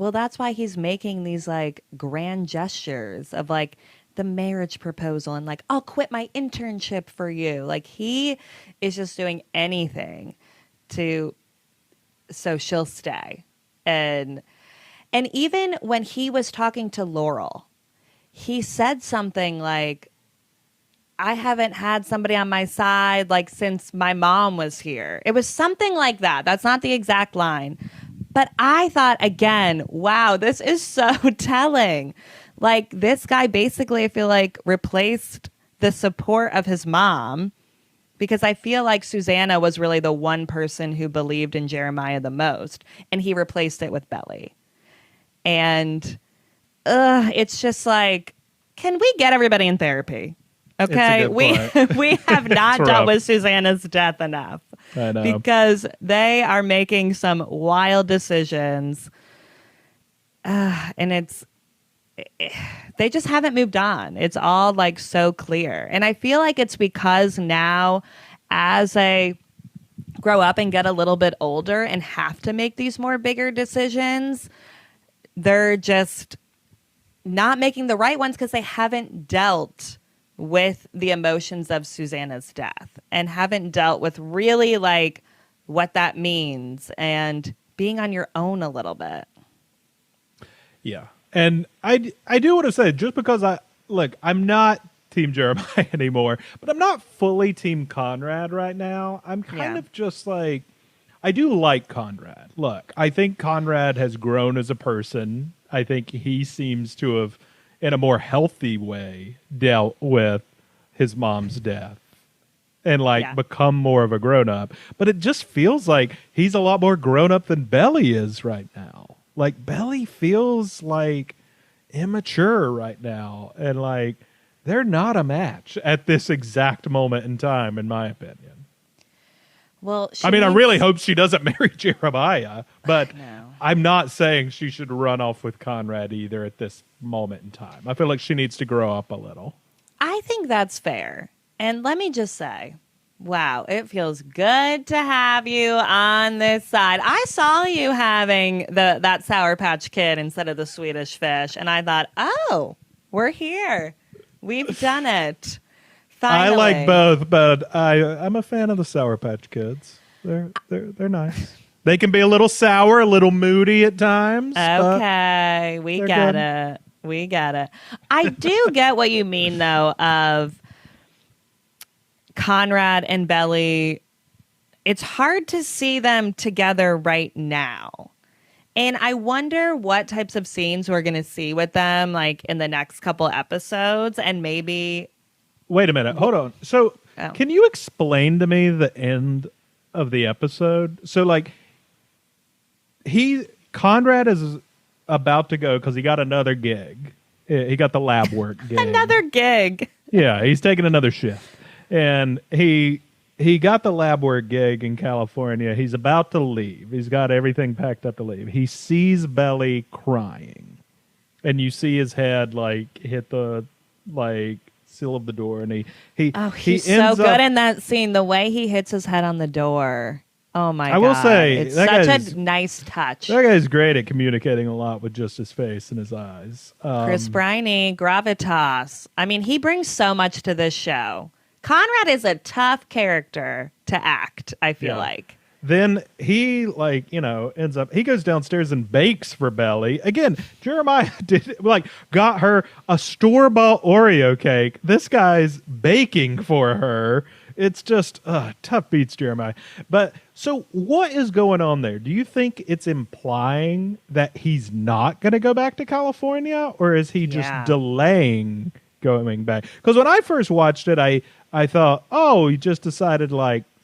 well, that's why he's making these like grand gestures of like, the marriage proposal and like, I'll quit my internship for you. Like he is just doing anything so she'll stay. And even when he was talking to Laurel, he said something like, I haven't had somebody on my side like since my mom was here. It was something like that. That's not the exact line. But I thought again, wow, this is so telling. Like, this guy basically, I feel like, replaced the support of his mom, because I feel like Susannah was really the one person who believed in Jeremiah the most, and he replaced it with Belly. And it's just like, can we get everybody in therapy? Okay, It's a good point. we have not It's dealt rough. with Susannah's death enough. I know. Because they are making some wild decisions, and they just haven't moved on. It's all like so clear. And I feel like it's because now, as they grow up and get a little bit older and have to make these more bigger decisions, they're just not making the right ones because they haven't dealt with the emotions of Susannah's death and haven't dealt with really like what that means and being on your own a little bit. Yeah. And I do want to say, just because I'm not Team Jeremiah anymore, but I'm not fully Team Conrad right now. I'm kind of just like, I do like Conrad. Look, I think Conrad has grown as a person. I think he seems to have, in a more healthy way, dealt with his mom's death and become more of a grown-up. But it just feels like he's a lot more grown-up than Belly is right now. Like, Belly feels like immature right now, and like they're not a match at this exact moment in time, in my opinion. Well, I really hope she doesn't marry Jeremiah, but No. I'm not saying she should run off with Conrad either at this moment in time. I feel like she needs to grow up a little. I think that's fair. And let me just say, wow, it feels good to have you on this side. I saw you having that Sour Patch Kid instead of the Swedish Fish, and I thought, oh, we're here. We've done it. Finally. I like both, but I'm a fan of the Sour Patch Kids. They're nice. They can be a little sour, a little moody at times. Okay, we get it. We get it. I do get what you mean, though, of Conrad and Belly. It's hard to see them together right now. And I wonder what types of scenes we're going to see with them, like in the next couple episodes, and maybe. Wait a minute. Hold on. So, Can you explain to me the end of the episode? So, like, Conrad is about to go because he got another gig. He got the lab work gig. Another gig. Yeah, he's taking another shift. And he got the lab work gig in California. He's about to leave. He's got everything packed up to leave. He sees Belly crying. And you see his head like hit the sill of the door, and he's so good in that scene. The way he hits his head on the door. Oh my God. I will say, it's such a nice touch. That guy's great at communicating a lot with just his face and his eyes. Chris Briney, gravitas. I mean, he brings so much to this show. Conrad is a tough character to act, I feel like. Then he ends up, he goes downstairs and bakes for Belly. Again, Jeremiah got her a store-bought Oreo cake. This guy's baking for her. It's just tough beats, Jeremiah. But so what is going on there? Do you think it's implying that he's not going to go back to California, or is he just delaying going back? Because when I first watched it, I thought, oh, he just decided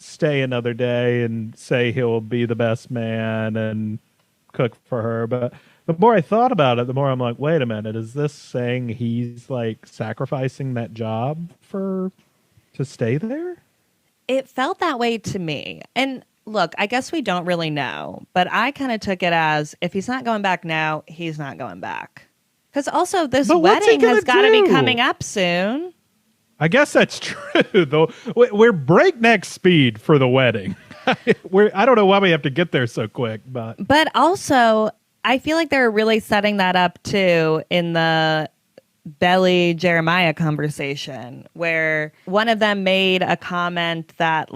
stay another day and say he'll be the best man and cook for her. But the more I thought about it, the more I'm like, wait a minute, is this saying he's sacrificing that job to stay there? It felt that way to me. And look, I guess we don't really know, but I kind of took it as if he's not going back now, he's not going back. Because also this wedding has got to be coming up soon. I guess that's true, though. We're breakneck speed for the wedding. I don't know why we have to get there so quick, but also I feel like they're really setting that up too in the Belly Jeremiah conversation, where one of them made a comment that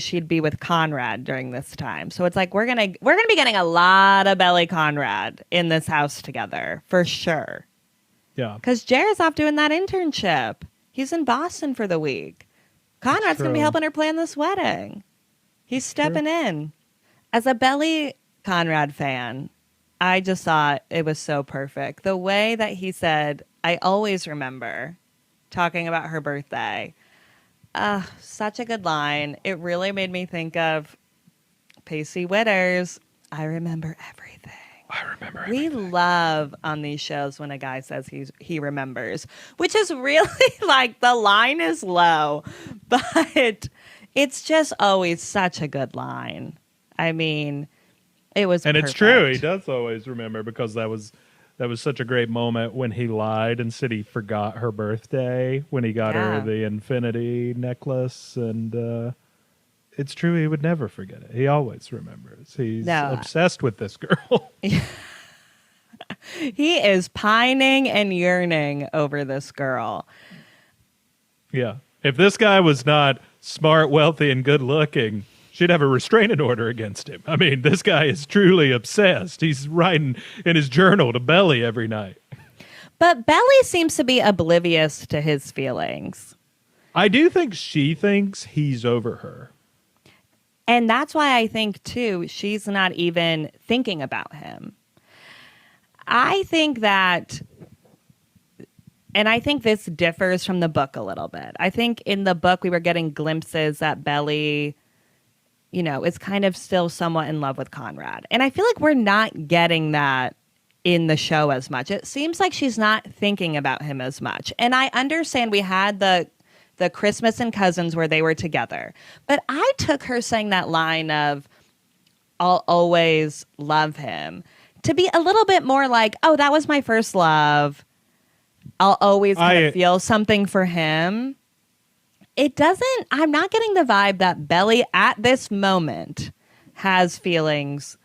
she'd be with Conrad during this time. So it's we're gonna be getting a lot of Belly Conrad in this house together for sure. Yeah, because Jer's off doing that internship. He's in Boston for the week. Conrad's going to be helping her plan this wedding. He's stepping in. As a Belly Conrad fan, I just thought it was so perfect. The way that he said, I always remember talking about her birthday. Such a good line. It really made me think of Pacey Witter's I remember everything. I remember. We love on these shows when a guy says he remembers, which is really like the line is low, but it's just always such a good line. I mean, it was And perfect. it's true. He does always remember because that was such a great moment when he lied and said he forgot her birthday when he got her the infinity necklace. And it's true. He would never forget it. He always remembers. He's obsessed with this girl. He is pining and yearning over this girl. Yeah. If this guy was not smart, wealthy, and good looking, she'd have a restraining order against him. I mean, this guy is truly obsessed. He's writing in his journal to Belly every night. But Belly seems to be oblivious to his feelings. I do think she thinks he's over her. And that's why I think, too, she's not even thinking about him. I think that, and I think this differs from the book a little bit. I think in the book we were getting glimpses that Belly, you know, is kind of still somewhat in love with Conrad. And I feel like we're not getting that in the show as much. It seems like she's not thinking about him as much. And I understand we had the Christmas and Cousins where they were together. But I took her saying that line of, I'll always love him, to be a little bit more like, oh, that was my first love. I'll always kind of feel something for him. It doesn't, I'm not getting the vibe that Belly at this moment has feelings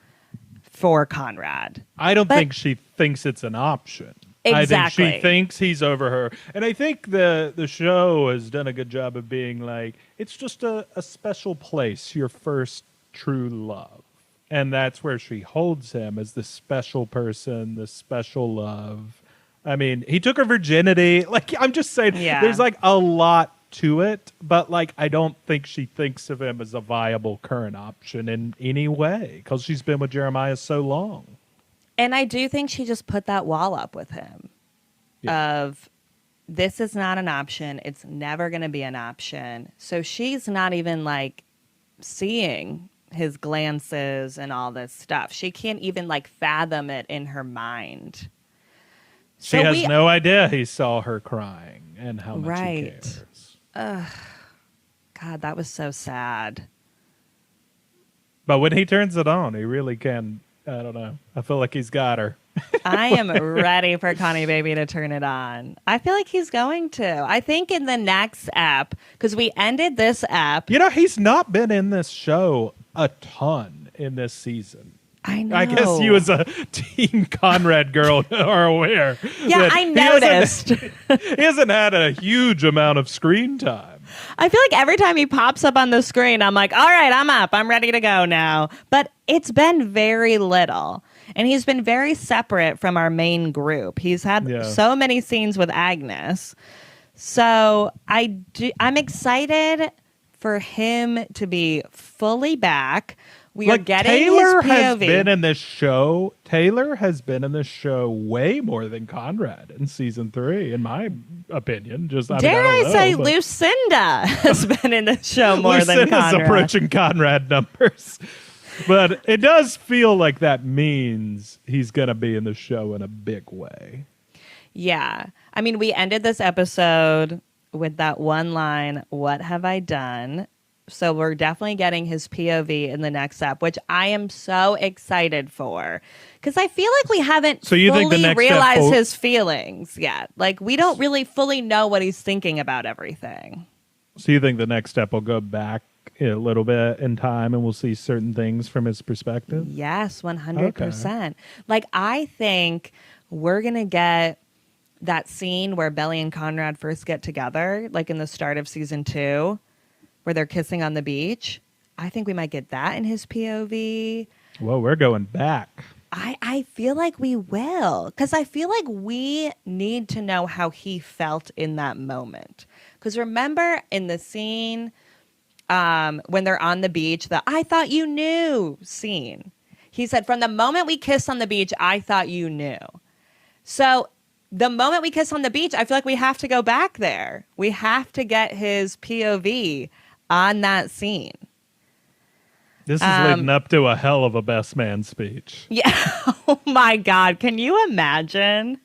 for Conrad. I don't think she thinks it's an option. Exactly. I think she thinks he's over her. And I think the show has done a good job of being like, it's just a special place, your first true love. And that's where she holds him as the special person, the special love. I mean, he took her virginity. Like, I'm just saying, there's like a lot to it. But like, I don't think she thinks of him as a viable current option in any way because she's been with Jeremiah so long. And I do think she just put that wall up with him of this is not an option. It's never going to be an option. So she's not even like seeing his glances and all this stuff. She can't even like fathom it in her mind. She has no idea he saw her crying and how much he cares. God, that was so sad. But when he turns it on, he really can. I don't know. I feel like he's got her. I am ready for Connie Baby to turn it on. I feel like he's going to. I think in the next app, because we ended this app. You know, he's not been in this show a ton in this season. I know. I guess you as a Team Conrad girl are aware. Yeah, I noticed. He hasn't had a huge amount of screen time. I feel like every time he pops up on the screen, I'm like, all right, I'm up. I'm ready to go now. But it's been very little. And he's been very separate from our main group. He's had so many scenes with Agnes. So I'm excited for him to be fully back. We are getting Taylor his POV. has been in this show. Taylor has been in this show way more than Conrad in season 3, in my opinion. Dare I say Lucinda has been in the show more than Conrad. Lucinda's approaching Conrad numbers. But it does feel like that means he's going to be in the show in a big way. Yeah. I mean, we ended this episode with that one line, what have I done? So we're definitely getting his POV in the next step, which I am so excited for. Because I feel like we haven't fully realized his feelings yet. Like, we don't really fully know what he's thinking about everything. So you think the next step will go back a little bit in time and we'll see certain things from his perspective? Yes, 100%. Okay. Like, I think we're going to get that scene where Belly and Conrad first get together, like in the start of season 2. Where they're kissing on the beach. I think we might get that in his POV. Well, we're going back. I feel like we will. Because I feel like we need to know how he felt in that moment. Because remember in the scene when they're on the beach, the I thought you knew scene. He said, from the moment we kissed on the beach, I thought you knew. So the moment we kiss on the beach, I feel like we have to go back there. We have to get his POV on that scene. This is leading up to a hell of a best man speech. Yeah. Oh my God. Can you imagine?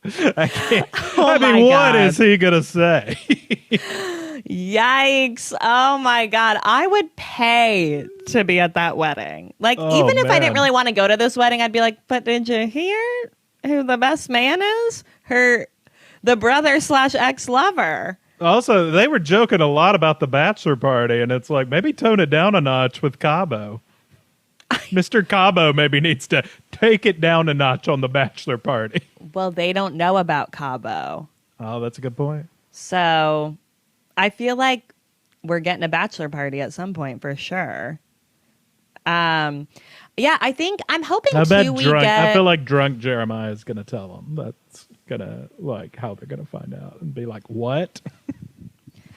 I can't. Oh I my mean, what God. is he going to say? Yikes. Oh my God. I would pay to be at that wedding. Like, Oh, even if I didn't man. really want to go to this wedding, I'd be like, but did you hear who the best man is? The brother / ex-lover. Also, they were joking a lot about the bachelor party, and it's like, maybe tone it down a notch with Cabo. Mr. Cabo maybe needs to take it down a notch on the bachelor party. Well, they don't know about Cabo. Oh, that's a good point. So I feel like we're getting a bachelor party at some point for sure. Yeah, I think I'm hoping I bet we drunk. get. I feel like drunk Jeremiah is going to tell them. That's gonna like how they're going to find out and be like, "What?"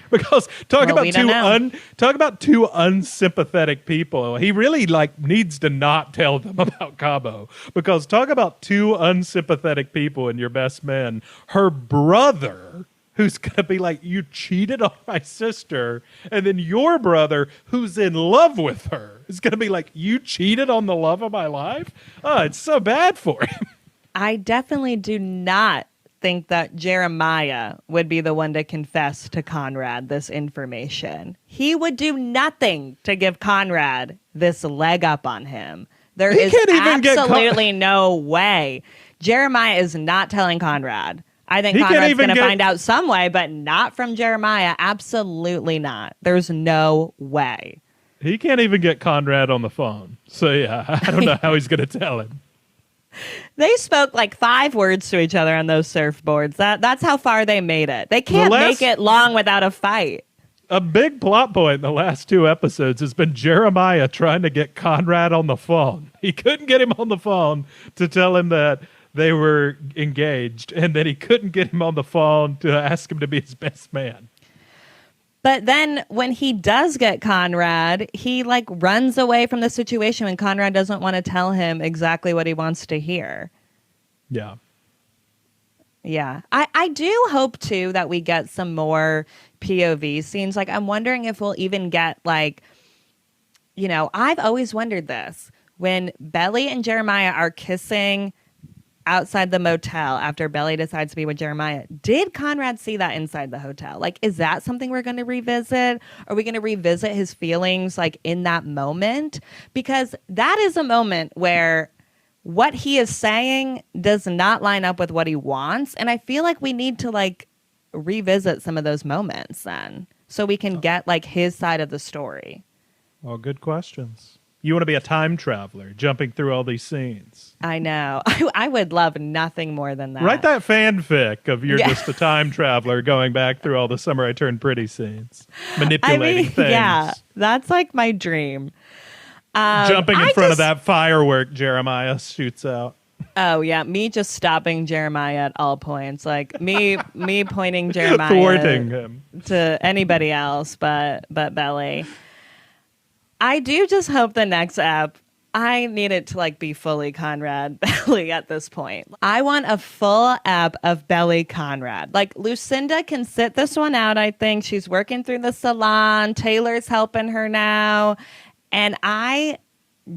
Because talk Well, we don't know. about two unsympathetic people. He really like needs to not tell them about Cabo, because talk about two unsympathetic people and your best man. Her brother, who's gonna be like, you cheated on my sister, and then your brother, who's in love with her, is gonna be like, you cheated on the love of my life. Oh, it's so bad for him. I definitely do not think that Jeremiah would be the one to confess to Conrad this information. He would do nothing to give Conrad this leg up on him. There He is can't even get absolutely no way. Jeremiah is not telling Conrad. I think He can't Conrad's even going to get- find out some way, but not from Jeremiah. Absolutely not. There's no way. He can't even get Conrad on the phone. So yeah, I don't know how he's gonna tell him. They spoke like 5 words to each other on those surfboards. That's how far they made it. They can't make it long without a fight. A big plot point in the last 2 episodes has been Jeremiah trying to get Conrad on the phone. He couldn't get him on the phone to tell him that they were engaged, and then he couldn't get him on the phone to ask him to be his best man. But then when he does get Conrad, he like runs away from the situation when Conrad doesn't want to tell him exactly what he wants to hear. Yeah. Yeah. I do hope too that we get some more POV scenes. Like, I'm wondering if we'll even get like, you know, I've always wondered this. When Belly and Jeremiah are kissing outside the motel after Belly decides to be with Jeremiah, did Conrad see that inside the hotel? Like, is that something we're going to revisit? Are we going to revisit his feelings like in that moment? Because that is a moment where what he is saying does not line up with what he wants. And I feel like we need to like revisit some of those moments then so we can get like his side of the story. All good questions. You want to be a time traveler, jumping through all these scenes. I know. I would love nothing more than that. Write that fanfic of you're Yeah. just a time traveler going back through all the Summer I Turned Pretty scenes, manipulating things. Yeah, that's like my dream. Jumping in I front just- of that firework Jeremiah shoots out. Oh yeah, me just stopping Jeremiah at all points, like me pointing Jeremiah Thwarting him. to anybody else but Belly. I do just hope the next app, I need it to like be fully Conrad Belly at this point. I want a full app of Belly Conrad. Like, Lucinda can sit this one out, I think. She's working through the salon. Taylor's helping her now. And I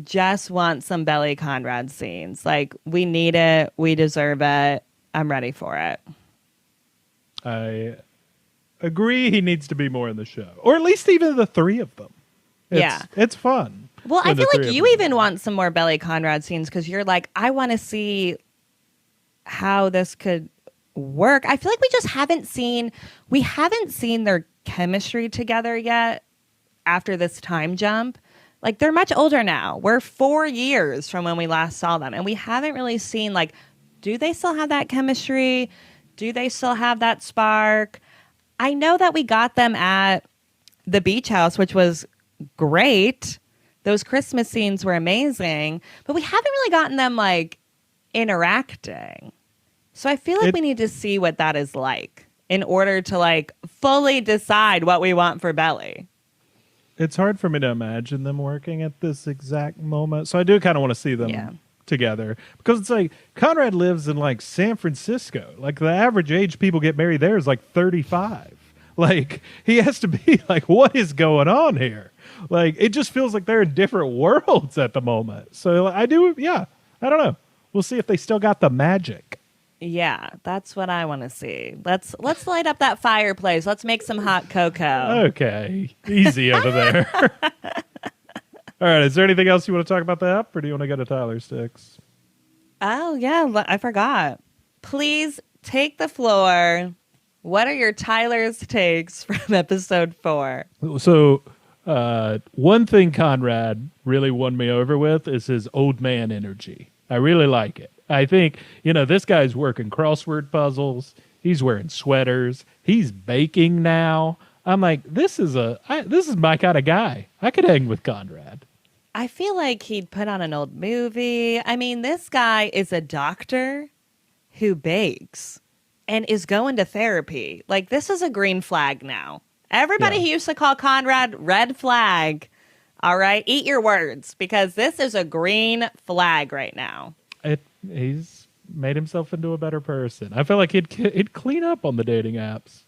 just want some Belly Conrad scenes. Like, we need it. We deserve it. I'm ready for it. I agree he needs to be more in the show. Or at least even the 3 of them. It's fun. Well, I when the feel 3 like of you them- even want some more Belly Conrad scenes because you're like, I want to see how this could work. I feel like we haven't seen their chemistry together yet after this time jump. Like, they're much older now. We're 4 years from when we last saw them. And we haven't really seen, like, do they still have that chemistry? Do they still have that spark? I know that we got them at the beach house, which was great. Those Christmas scenes were amazing, but we haven't really gotten them like interacting. So I feel like we need to see what that is like in order to like fully decide what we want for Belly. It's hard for me to imagine them working at this exact moment. So I do kind of want to see them together, because it's like Conrad lives in like San Francisco. Like the average age people get married there is like 35. Like he has to be like, what is going on here? Like it just feels like they're in different worlds at the moment. So I don't know. We'll see if they still got the magic. Yeah, that's what I want to see. Let's light up that fireplace. Let's make some hot cocoa. Okay, easy over there. All right, is there anything else you want to talk about the app, or do you want to go to Tyler Sticks? Oh, yeah, I forgot. Please take the floor. What are your Tyler's takes from episode 4? So, one thing Conrad really won me over with is his old man energy. I really like it. I think, this guy's working crossword puzzles. He's wearing sweaters. He's baking now. I'm like, this is my kind of guy. I could hang with Conrad. I feel like he'd put on an old movie. I mean, this guy is a doctor who bakes and is going to therapy. Like, this is a green flag now. Everybody who used to call Conrad red flag, all right, eat your words, because this is a green flag right now. He's made himself into a better person. I feel like he'd clean up on the dating apps.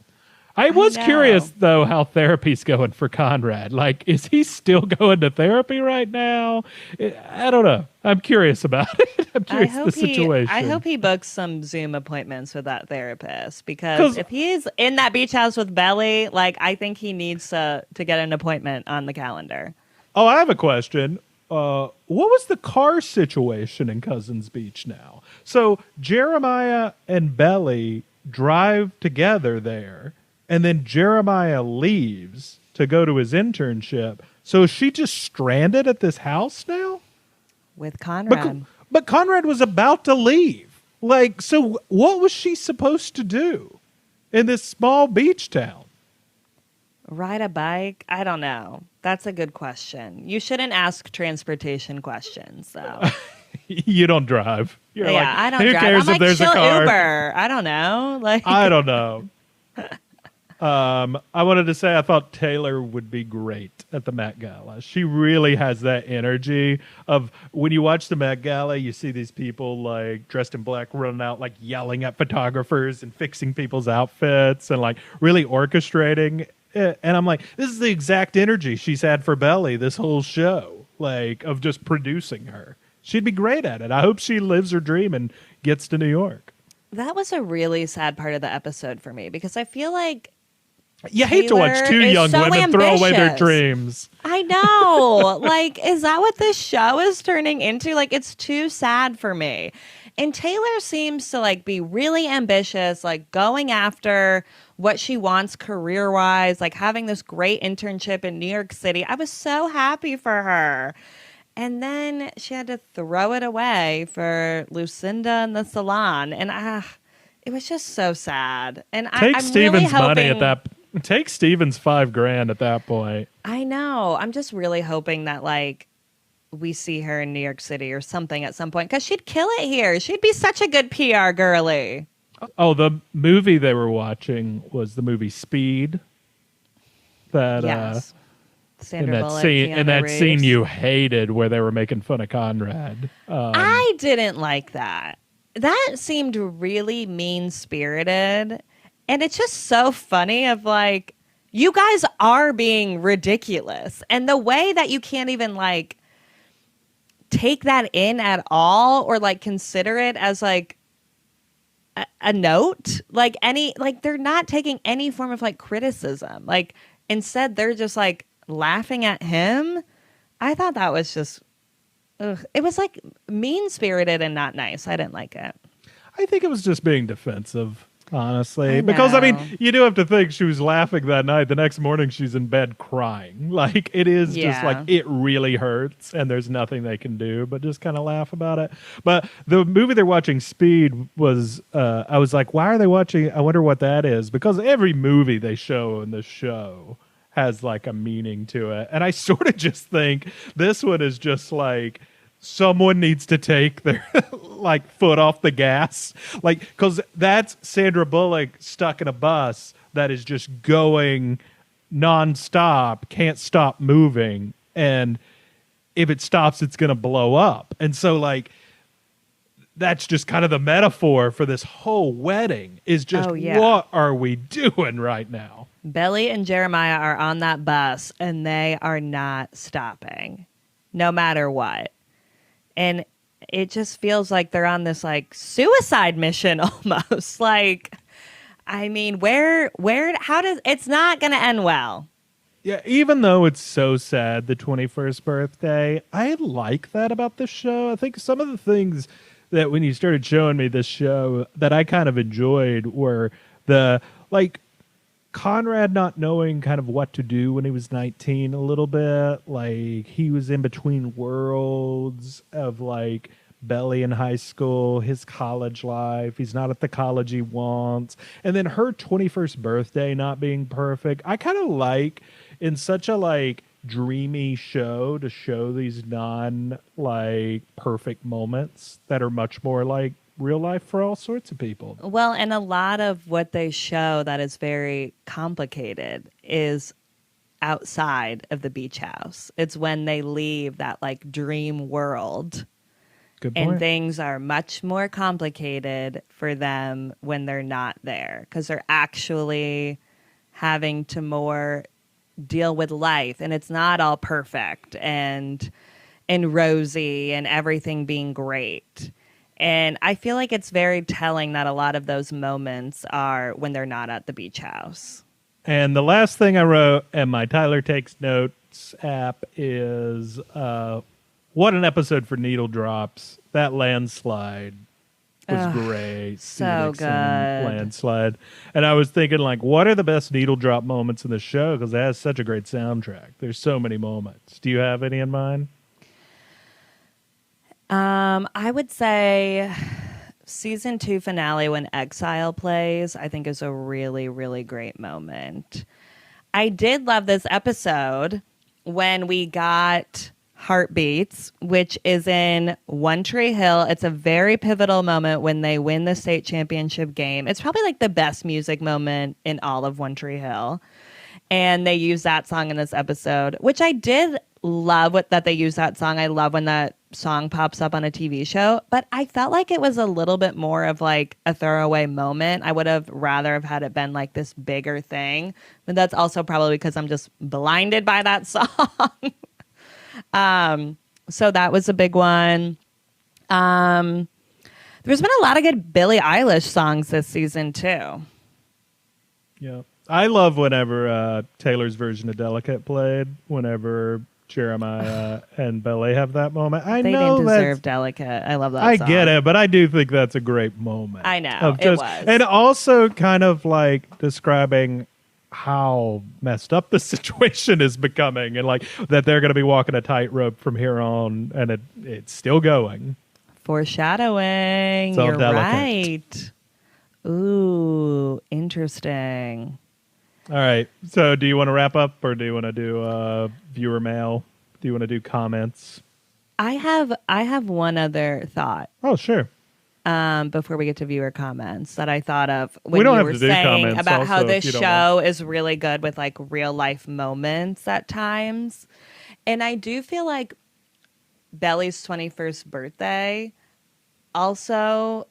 I was curious, though, how therapy's going for Conrad. Like, is he still going to therapy right now? I don't know. I'm curious about it. I'm curious the situation. I hope he books some Zoom appointments with that therapist, because if he's in that beach house with Belly, like, I think he needs to get an appointment on the calendar. Oh, I have a question. What was the car situation in Cousins Beach now? So Jeremiah and Belly drive together there, and then Jeremiah leaves to go to his internship. So is she just stranded at this house now? With Conrad. But Conrad was about to leave. Like, so what was she supposed to do in this small beach town? Ride a bike? I don't know. That's a good question. You shouldn't ask transportation questions, though. You don't drive. You're like, I don't who drive. cares I'm like, if there's a chill car? Uber. I don't know. Like, I don't know. I wanted to say I thought Taylor would be great at the Met Gala. She really has that energy of when you watch the Met Gala, you see these people like dressed in black running out, like yelling at photographers and fixing people's outfits and like really orchestrating. And I'm like, this is the exact energy she's had for Belly this whole show, like of just producing her. She'd be great at it. I hope she lives her dream and gets to New York. that was a really sad part of the episode for me, because I feel like you hate to watch two young women throw away their dreams. I know. Like, is that what this show is turning into? Like, it's too sad for me. And Taylor seems to like be really ambitious, like going after what she wants career-wise, like having this great internship in New York City. I was so happy for her. And then she had to throw it away for Lucinda and the salon. And it was just so sad. And Take I'm Steven's really hoping, money at that. Take Steven's $5,000 at that point. I know. I'm just really hoping that like we see her in New York City or something at some point, because she'd kill it here. She'd be such a good PR girly. Oh, the movie they were watching was the movie Speed. That Yes. Sandra in that Bullock, scene, Keanu in that Reeves. scene you hated where they were making fun of Conrad. I didn't like that. That seemed really mean-spirited. And it's just so funny of like, you guys are being ridiculous. And the way that you can't even like take that in at all, or like consider it as like a note, like they're not taking any form of like criticism. Like instead they're just like laughing at him. I thought that was just, it was like mean-spirited and not nice. I didn't like it. I think it was just being defensive, honestly. Because, I mean, you do have to think she was laughing that night. The next morning, she's in bed crying. Like, it is just like, it really hurts, and there's nothing they can do but just kind of laugh about it. But the movie they're watching, Speed, was, I was like, why are they watching? I wonder what that is. Because every movie they show in the show has, like, a meaning to it. And I sort of just think this one is just like, someone needs to take their like foot off the gas, like, because that's Sandra Bullock stuck in a bus that is just going nonstop, can't stop moving, and if it stops, it's gonna blow up. And so like that's just kind of the metaphor for this whole wedding is just, Oh, yeah. what are we doing right now? Belly and Jeremiah are on that bus and they are not stopping no matter what. And it just feels like they're on this like suicide mission almost. Like, I mean, how does, it's not going to end well. Yeah, even though it's so sad, the 21st birthday, I like that about this show. I think some of the things that when you started showing me this show that I kind of enjoyed were the, like, Conrad not knowing kind of what to do when he was 19 a little bit. Like, he was in between worlds of, like, Belly in high school, his college life. He's not at the college he wants. And then her 21st birthday not being perfect. I kind of like, in such a, like, dreamy show, to show these like perfect moments that are much more like real life for all sorts of people. Well, and a lot of what they show that is very complicated is outside of the beach house. It's when they leave that like dream world. Good point. And things are much more complicated for them when they're not there because they're actually having to more deal with life, and it's not all perfect and rosy and everything being great. And I feel like it's very telling that a lot of those moments are when they're not at the beach house. And the last thing I wrote in my Tyler Takes Notes app is what an episode for Needle Drops. That landslide was great. So Steve Nixon good. Landslide. And I was thinking, like, what are the best needle drop moments in the show? Because it has such a great soundtrack. There's so many moments. Do you have any in mind? I would say season 2 finale when Exile plays, I think is a really, really great moment. I did love this episode when we got Heartbeats, which is in One Tree Hill. It's a very pivotal moment when they win the state championship game. It's probably like the best music moment in all of One Tree Hill. And they use that song in this episode, which I did love that they use that song. I love when that song pops up on a TV show, but I felt like it was a little bit more of like a throwaway moment. I would have rather have had it been like this bigger thing, but that's also probably because I'm just blinded by that song. So that was a big one. There's been a lot of good Billie Eilish songs this season too. Yeah. I love whenever Taylor's version of Delicate played, whenever Jeremiah and Belly have that moment. They know didn't that's- deserve Delicate. I love that I song. get it, but I do think that's a great moment. I know, of it was. And also kind of like describing how messed up the situation is becoming, and like that they're going to be walking a tightrope from here on, and it's still going. Foreshadowing. So You're Delicate. right. Ooh, interesting. All right. So do you want to wrap up, or do you want to do viewer mail? Do you want to do comments? I have one other thought Oh, sure. before we get to viewer comments that I thought of when We don't you have were to do saying comments about how also, this if you don't show is really good with like real life moments at times. And I do feel like Belly's 21st birthday also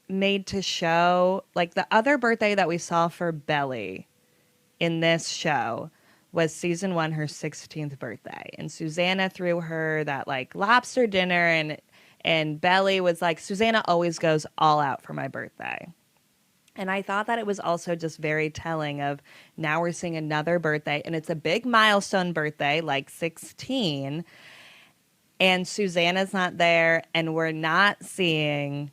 made to show like the other birthday that we saw for Belly in this show was season 1, her 16th birthday. And Susannah threw her that like lobster dinner, and Belly was like, Susannah always goes all out for my birthday. And I thought that it was also just very telling of now we're seeing another birthday, and it's a big milestone birthday, like 16. And Susannah's not there, and we're not seeing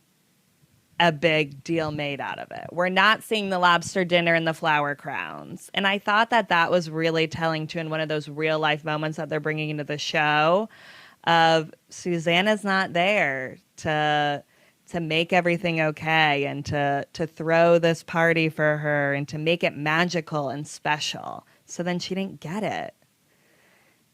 a big deal made out of it. We're not seeing the lobster dinner and the flower crowns. And I thought that was really telling too, in one of those real life moments that they're bringing into the show of Susannah's not there to make everything okay and to throw this party for her and to make it magical and special. So then she didn't get it.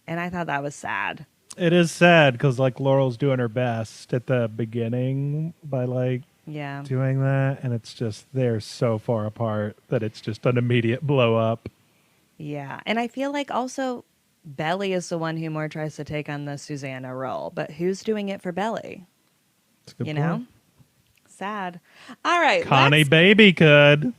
And I thought that was sad. It is sad because like Laurel's doing her best at the beginning by like Yeah. doing that, and it's just they're so far apart that it's just an immediate blow up. Yeah. And I feel like also Belly is the one who more tries to take on the Susannah role, but who's doing it for Belly? That's a good You point. know? sad. All right. Connie Baby could.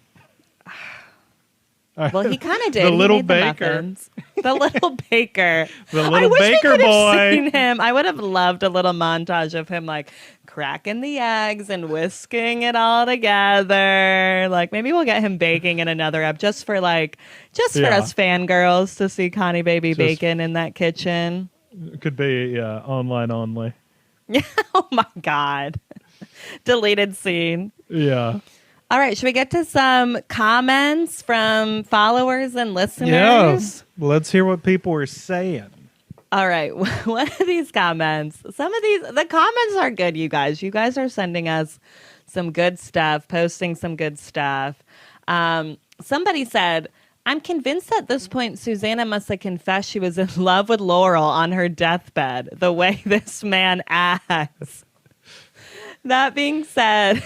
Well, he kind of did. The He little made baker. muffins. The little baker. The I little wish we baker could have boy. seen him. I would have loved a little montage of him like cracking the eggs and whisking it all together. Like maybe we'll get him baking in another ep just for for Yeah. us fangirls to see Connie Baby Just- baking in that kitchen. It could be online only. Oh my God. Deleted scene. Yeah. All right, should we get to some comments from followers and listeners? Yes. Let's hear what people were saying. All right, one of these comments, the comments are good, you guys. You guys are sending us some good stuff, posting some good stuff. Somebody said, I'm convinced at this point Susannah must have confessed she was in love with Laurel on her deathbed, the way this man acts. That being said,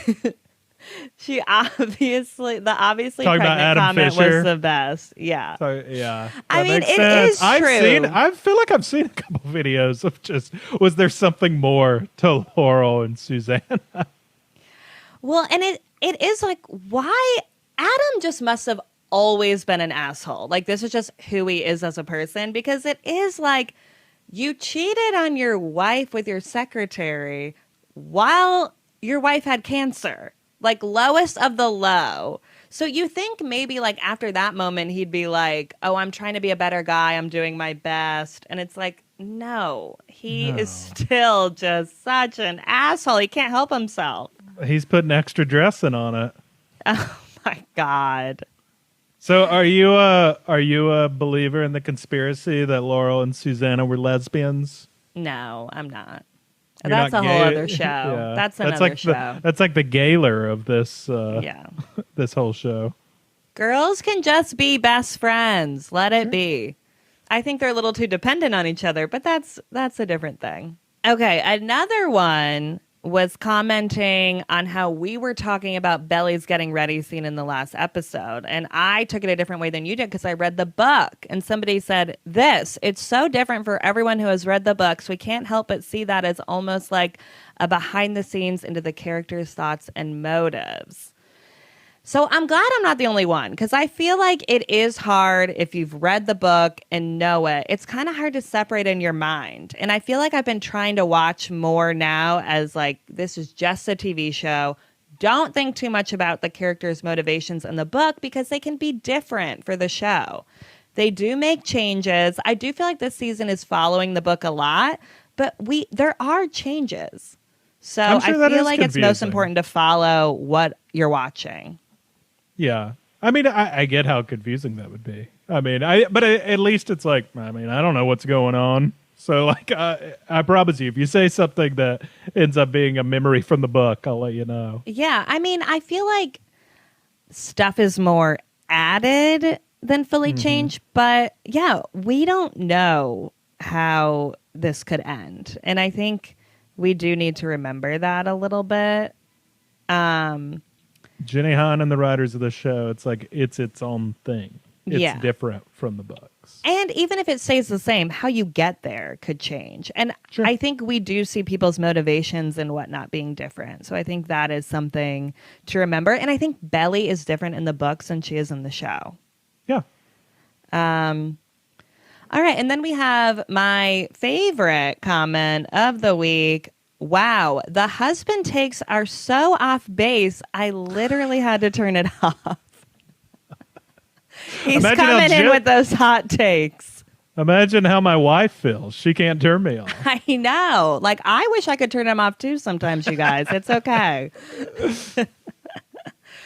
the obviously Talking about pregnant Adam comment Fisher? was the best. Yeah. So, yeah. I that mean, makes it sense. is true. I feel like I've seen a couple videos of was there something more to Laurel and Susanna? Well, and it is like, why Adam just must have always been an asshole. Like this is just who he is as a person, because it is like you cheated on your wife with your secretary while your wife had cancer. Like lowest of the low. So you think maybe like after that moment he'd be like, oh, I'm trying to be a better guy. I'm doing my best. And it's like, no, he is still just such an asshole. He can't help himself. He's putting extra dressing on it. Oh my God. So are you a believer in the conspiracy that Laurel and Susanna were lesbians? No, I'm not. You're That's not a whole gay? other show. Yeah. That's another like show. That's like the Gaylor of this Yeah. this whole show. Girls can just be best friends. Let it be. I think they're a little too dependent on each other, but that's a different thing. Okay, another one was commenting on how we were talking about Belly's getting ready scene in the last episode. And I took it a different way than you did because I read the book. And somebody said, it's so different for everyone who has read the books. We can't help but see that as almost like a behind the scenes into the characters' thoughts and motives. So I'm glad I'm not the only one, because I feel like it is hard if you've read the book and know it. It's kind of hard to separate in your mind. And I feel like I've been trying to watch more now as like, this is just a TV show. Don't think too much about the characters' motivations in the book because they can be different for the show. They do make changes. I do feel like this season is following the book a lot, but there are changes. So I'm sure I that feel is like it's most confusing. important to follow what you're watching. Yeah. I mean, I get how confusing that would be. I mean, but at least it's like, I mean, I don't know what's going on. So, like, I promise you, if you say something that ends up being a memory from the book, I'll let you know. Yeah, I mean, I feel like stuff is more added than fully changed, but yeah, we don't know how this could end. And I think we do need to remember that a little bit. Jenny Han and the writers of the show, it's like it's its own thing. It's different from the books. And even if it stays the same, how you get there could change. And Sure. I think we do see people's motivations and whatnot being different. So I think that is something to remember. And I think Belly is different in the books than she is in the show. Yeah. All right. And then we have my favorite comment of the week. Wow, the husband takes are so off base, I literally had to turn it off. He's Imagine how coming in with those hot takes. Imagine how my wife feels. She can't turn me off. I know. Like, I wish I could turn him off too sometimes, you guys. It's okay.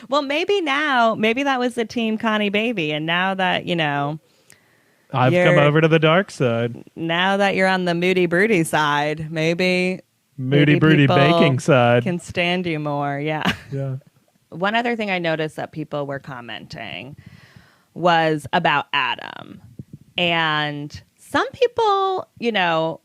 Well, maybe that was the team Connie Baby. And now that, I've come over to the dark side. now that you're on the moody broody side, maybe Moody broody people baking side. can stand you more. Yeah. Yeah. One other thing I noticed that people were commenting was about Adam. And some people,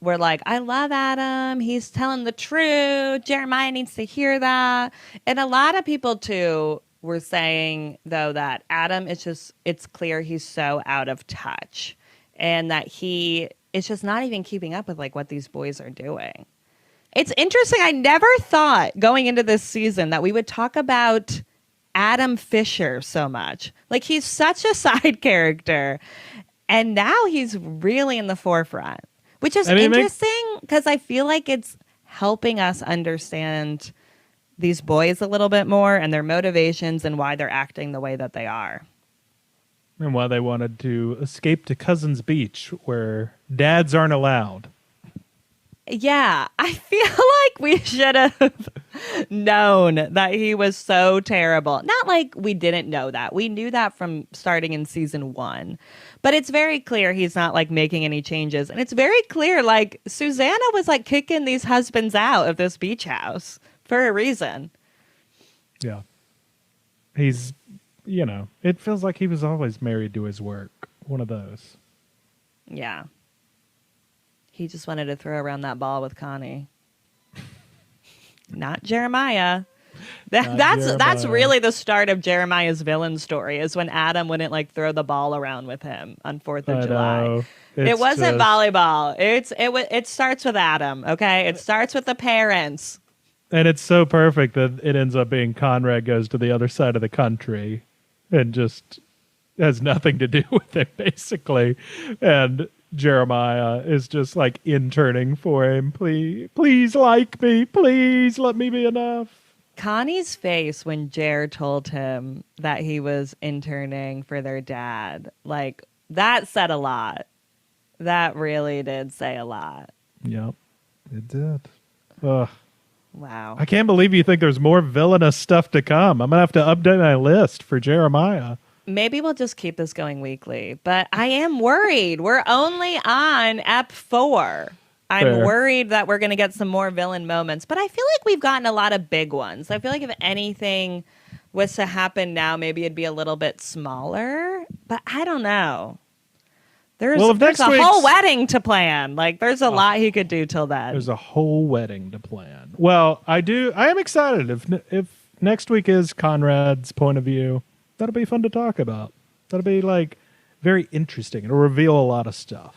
were like, I love Adam. He's telling the truth. Jeremiah needs to hear that. And a lot of people, too, were saying, though, that Adam it's clear he's so out of touch and that he is just not even keeping up with like what these boys are doing. It's interesting. I never thought going into this season that we would talk about Adam Fisher so much. Like, he's such a side character. And now he's really in the forefront, which is interesting because I feel like it's helping us understand these boys a little bit more and their motivations and why they're acting the way that they are. And why they wanted to escape to Cousins Beach, where dads aren't allowed. Yeah, I feel like we should have known that he was so terrible. Not like we didn't know that. We knew that from starting in season 1. But it's very clear he's not like making any changes. And it's very clear like Susannah was like kicking these husbands out of this beach house for a reason. Yeah. He's, it feels like he was always married to his work. One of those. Yeah. He just wanted to throw around that ball with Connie. Not Jeremiah. That's really the start of Jeremiah's villain story, is when Adam wouldn't like throw the ball around with him on 4th of July. It wasn't volleyball. It starts with Adam, okay? It starts with the parents. And it's so perfect that it ends up being Conrad goes to the other side of the country and just has nothing to do with it, basically. And Jeremiah is just like interning for him. Please like me. Please let me be enough. Connie's face when Jer told him that he was interning for their dad, like, that said a lot. That really did say a lot. Yep, it did. Ugh. Wow. I can't believe you think there's more villainous stuff to come. I'm going to have to update my list for Jeremiah. Maybe we'll just keep this going weekly, but I am worried. We're only on Ep 4. I'm worried that we're going to get some more villain moments, but I feel like we've gotten a lot of big ones. I feel like if anything was to happen now, maybe it'd be a little bit smaller, but I don't know. There's a whole wedding to plan. Like, there's a lot he could do till then. There's a whole wedding to plan. Well, I am excited. If next week is Conrad's point of view, that'll be fun to talk about. That'll be like very interesting. It'll reveal a lot of stuff.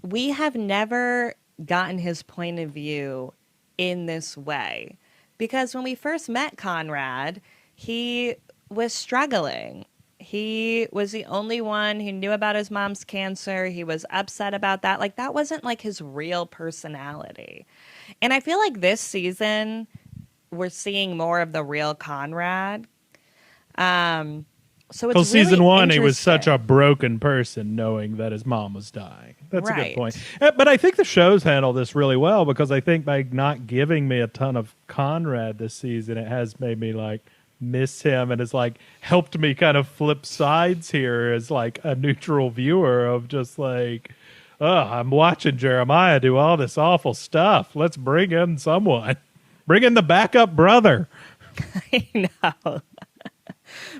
We have never gotten his point of view in this way, because when we first met Conrad, he was struggling. He was the only one who knew about his mom's cancer. He was upset about that. Like, that wasn't like his real personality. And I feel like this season we're seeing more of the real Conrad. So it's season really 1, he was such a broken person knowing that his mom was dying. That's a good point. But I think the shows handle this really well, because I think by not giving me a ton of Conrad this season, it has made me like miss him, and has like helped me kind of flip sides here as like a neutral viewer of just like, I'm watching Jeremiah do all this awful stuff. Let's bring in someone. Bring in the backup brother. I know.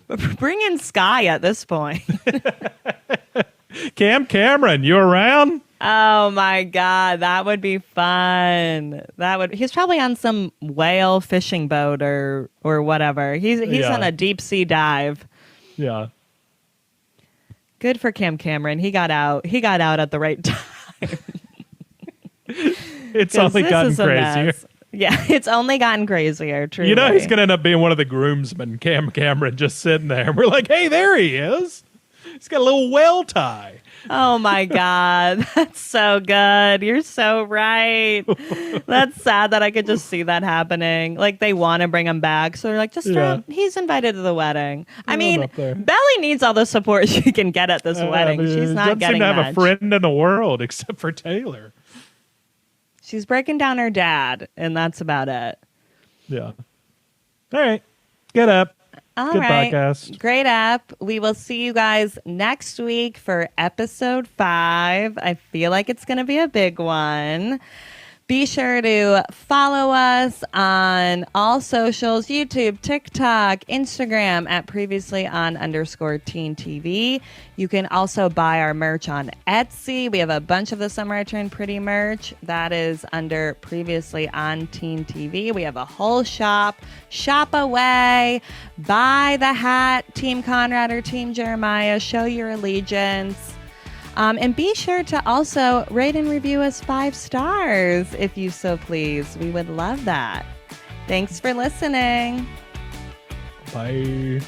But bring in Sky at this point. Cameron, you around? Oh my God, that would be fun. He's probably on some whale fishing boat or whatever. He's on a deep sea dive. Yeah. Good for Cameron. He got out at the right time. It's only gotten crazier. Yeah, it's only gotten crazier, truly. You know he's going to end up being one of the groomsmen, Cameron, just sitting there. We're like, hey, there he is. He's got a little whale tie. Oh, my God. That's so good. You're so right. That's sad that I could just see that happening. Like, they want to bring him back. So they're like, he's invited to the wedding. I mean, Belly needs all the support she can get at this wedding. She's not getting much. Doesn't seem to have a friend in the world except for Taylor. She's breaking down her dad, and that's about it. Yeah. All right. Get up. Good podcast. Great app. We will see you guys next week for episode 5. I feel like it's going to be a big one. Be sure to follow us on all socials, YouTube, TikTok, Instagram at previously_on_teen TV. You can also buy our merch on Etsy. We have a bunch of the Summer I Turned Pretty merch. That is under Previously on Teen TV. We have a whole shop. Shop away. Buy the hat, Team Conrad or Team Jeremiah. Show your allegiance. And be sure to also rate and review us 5 stars if you so please. We would love that. Thanks for listening. Bye.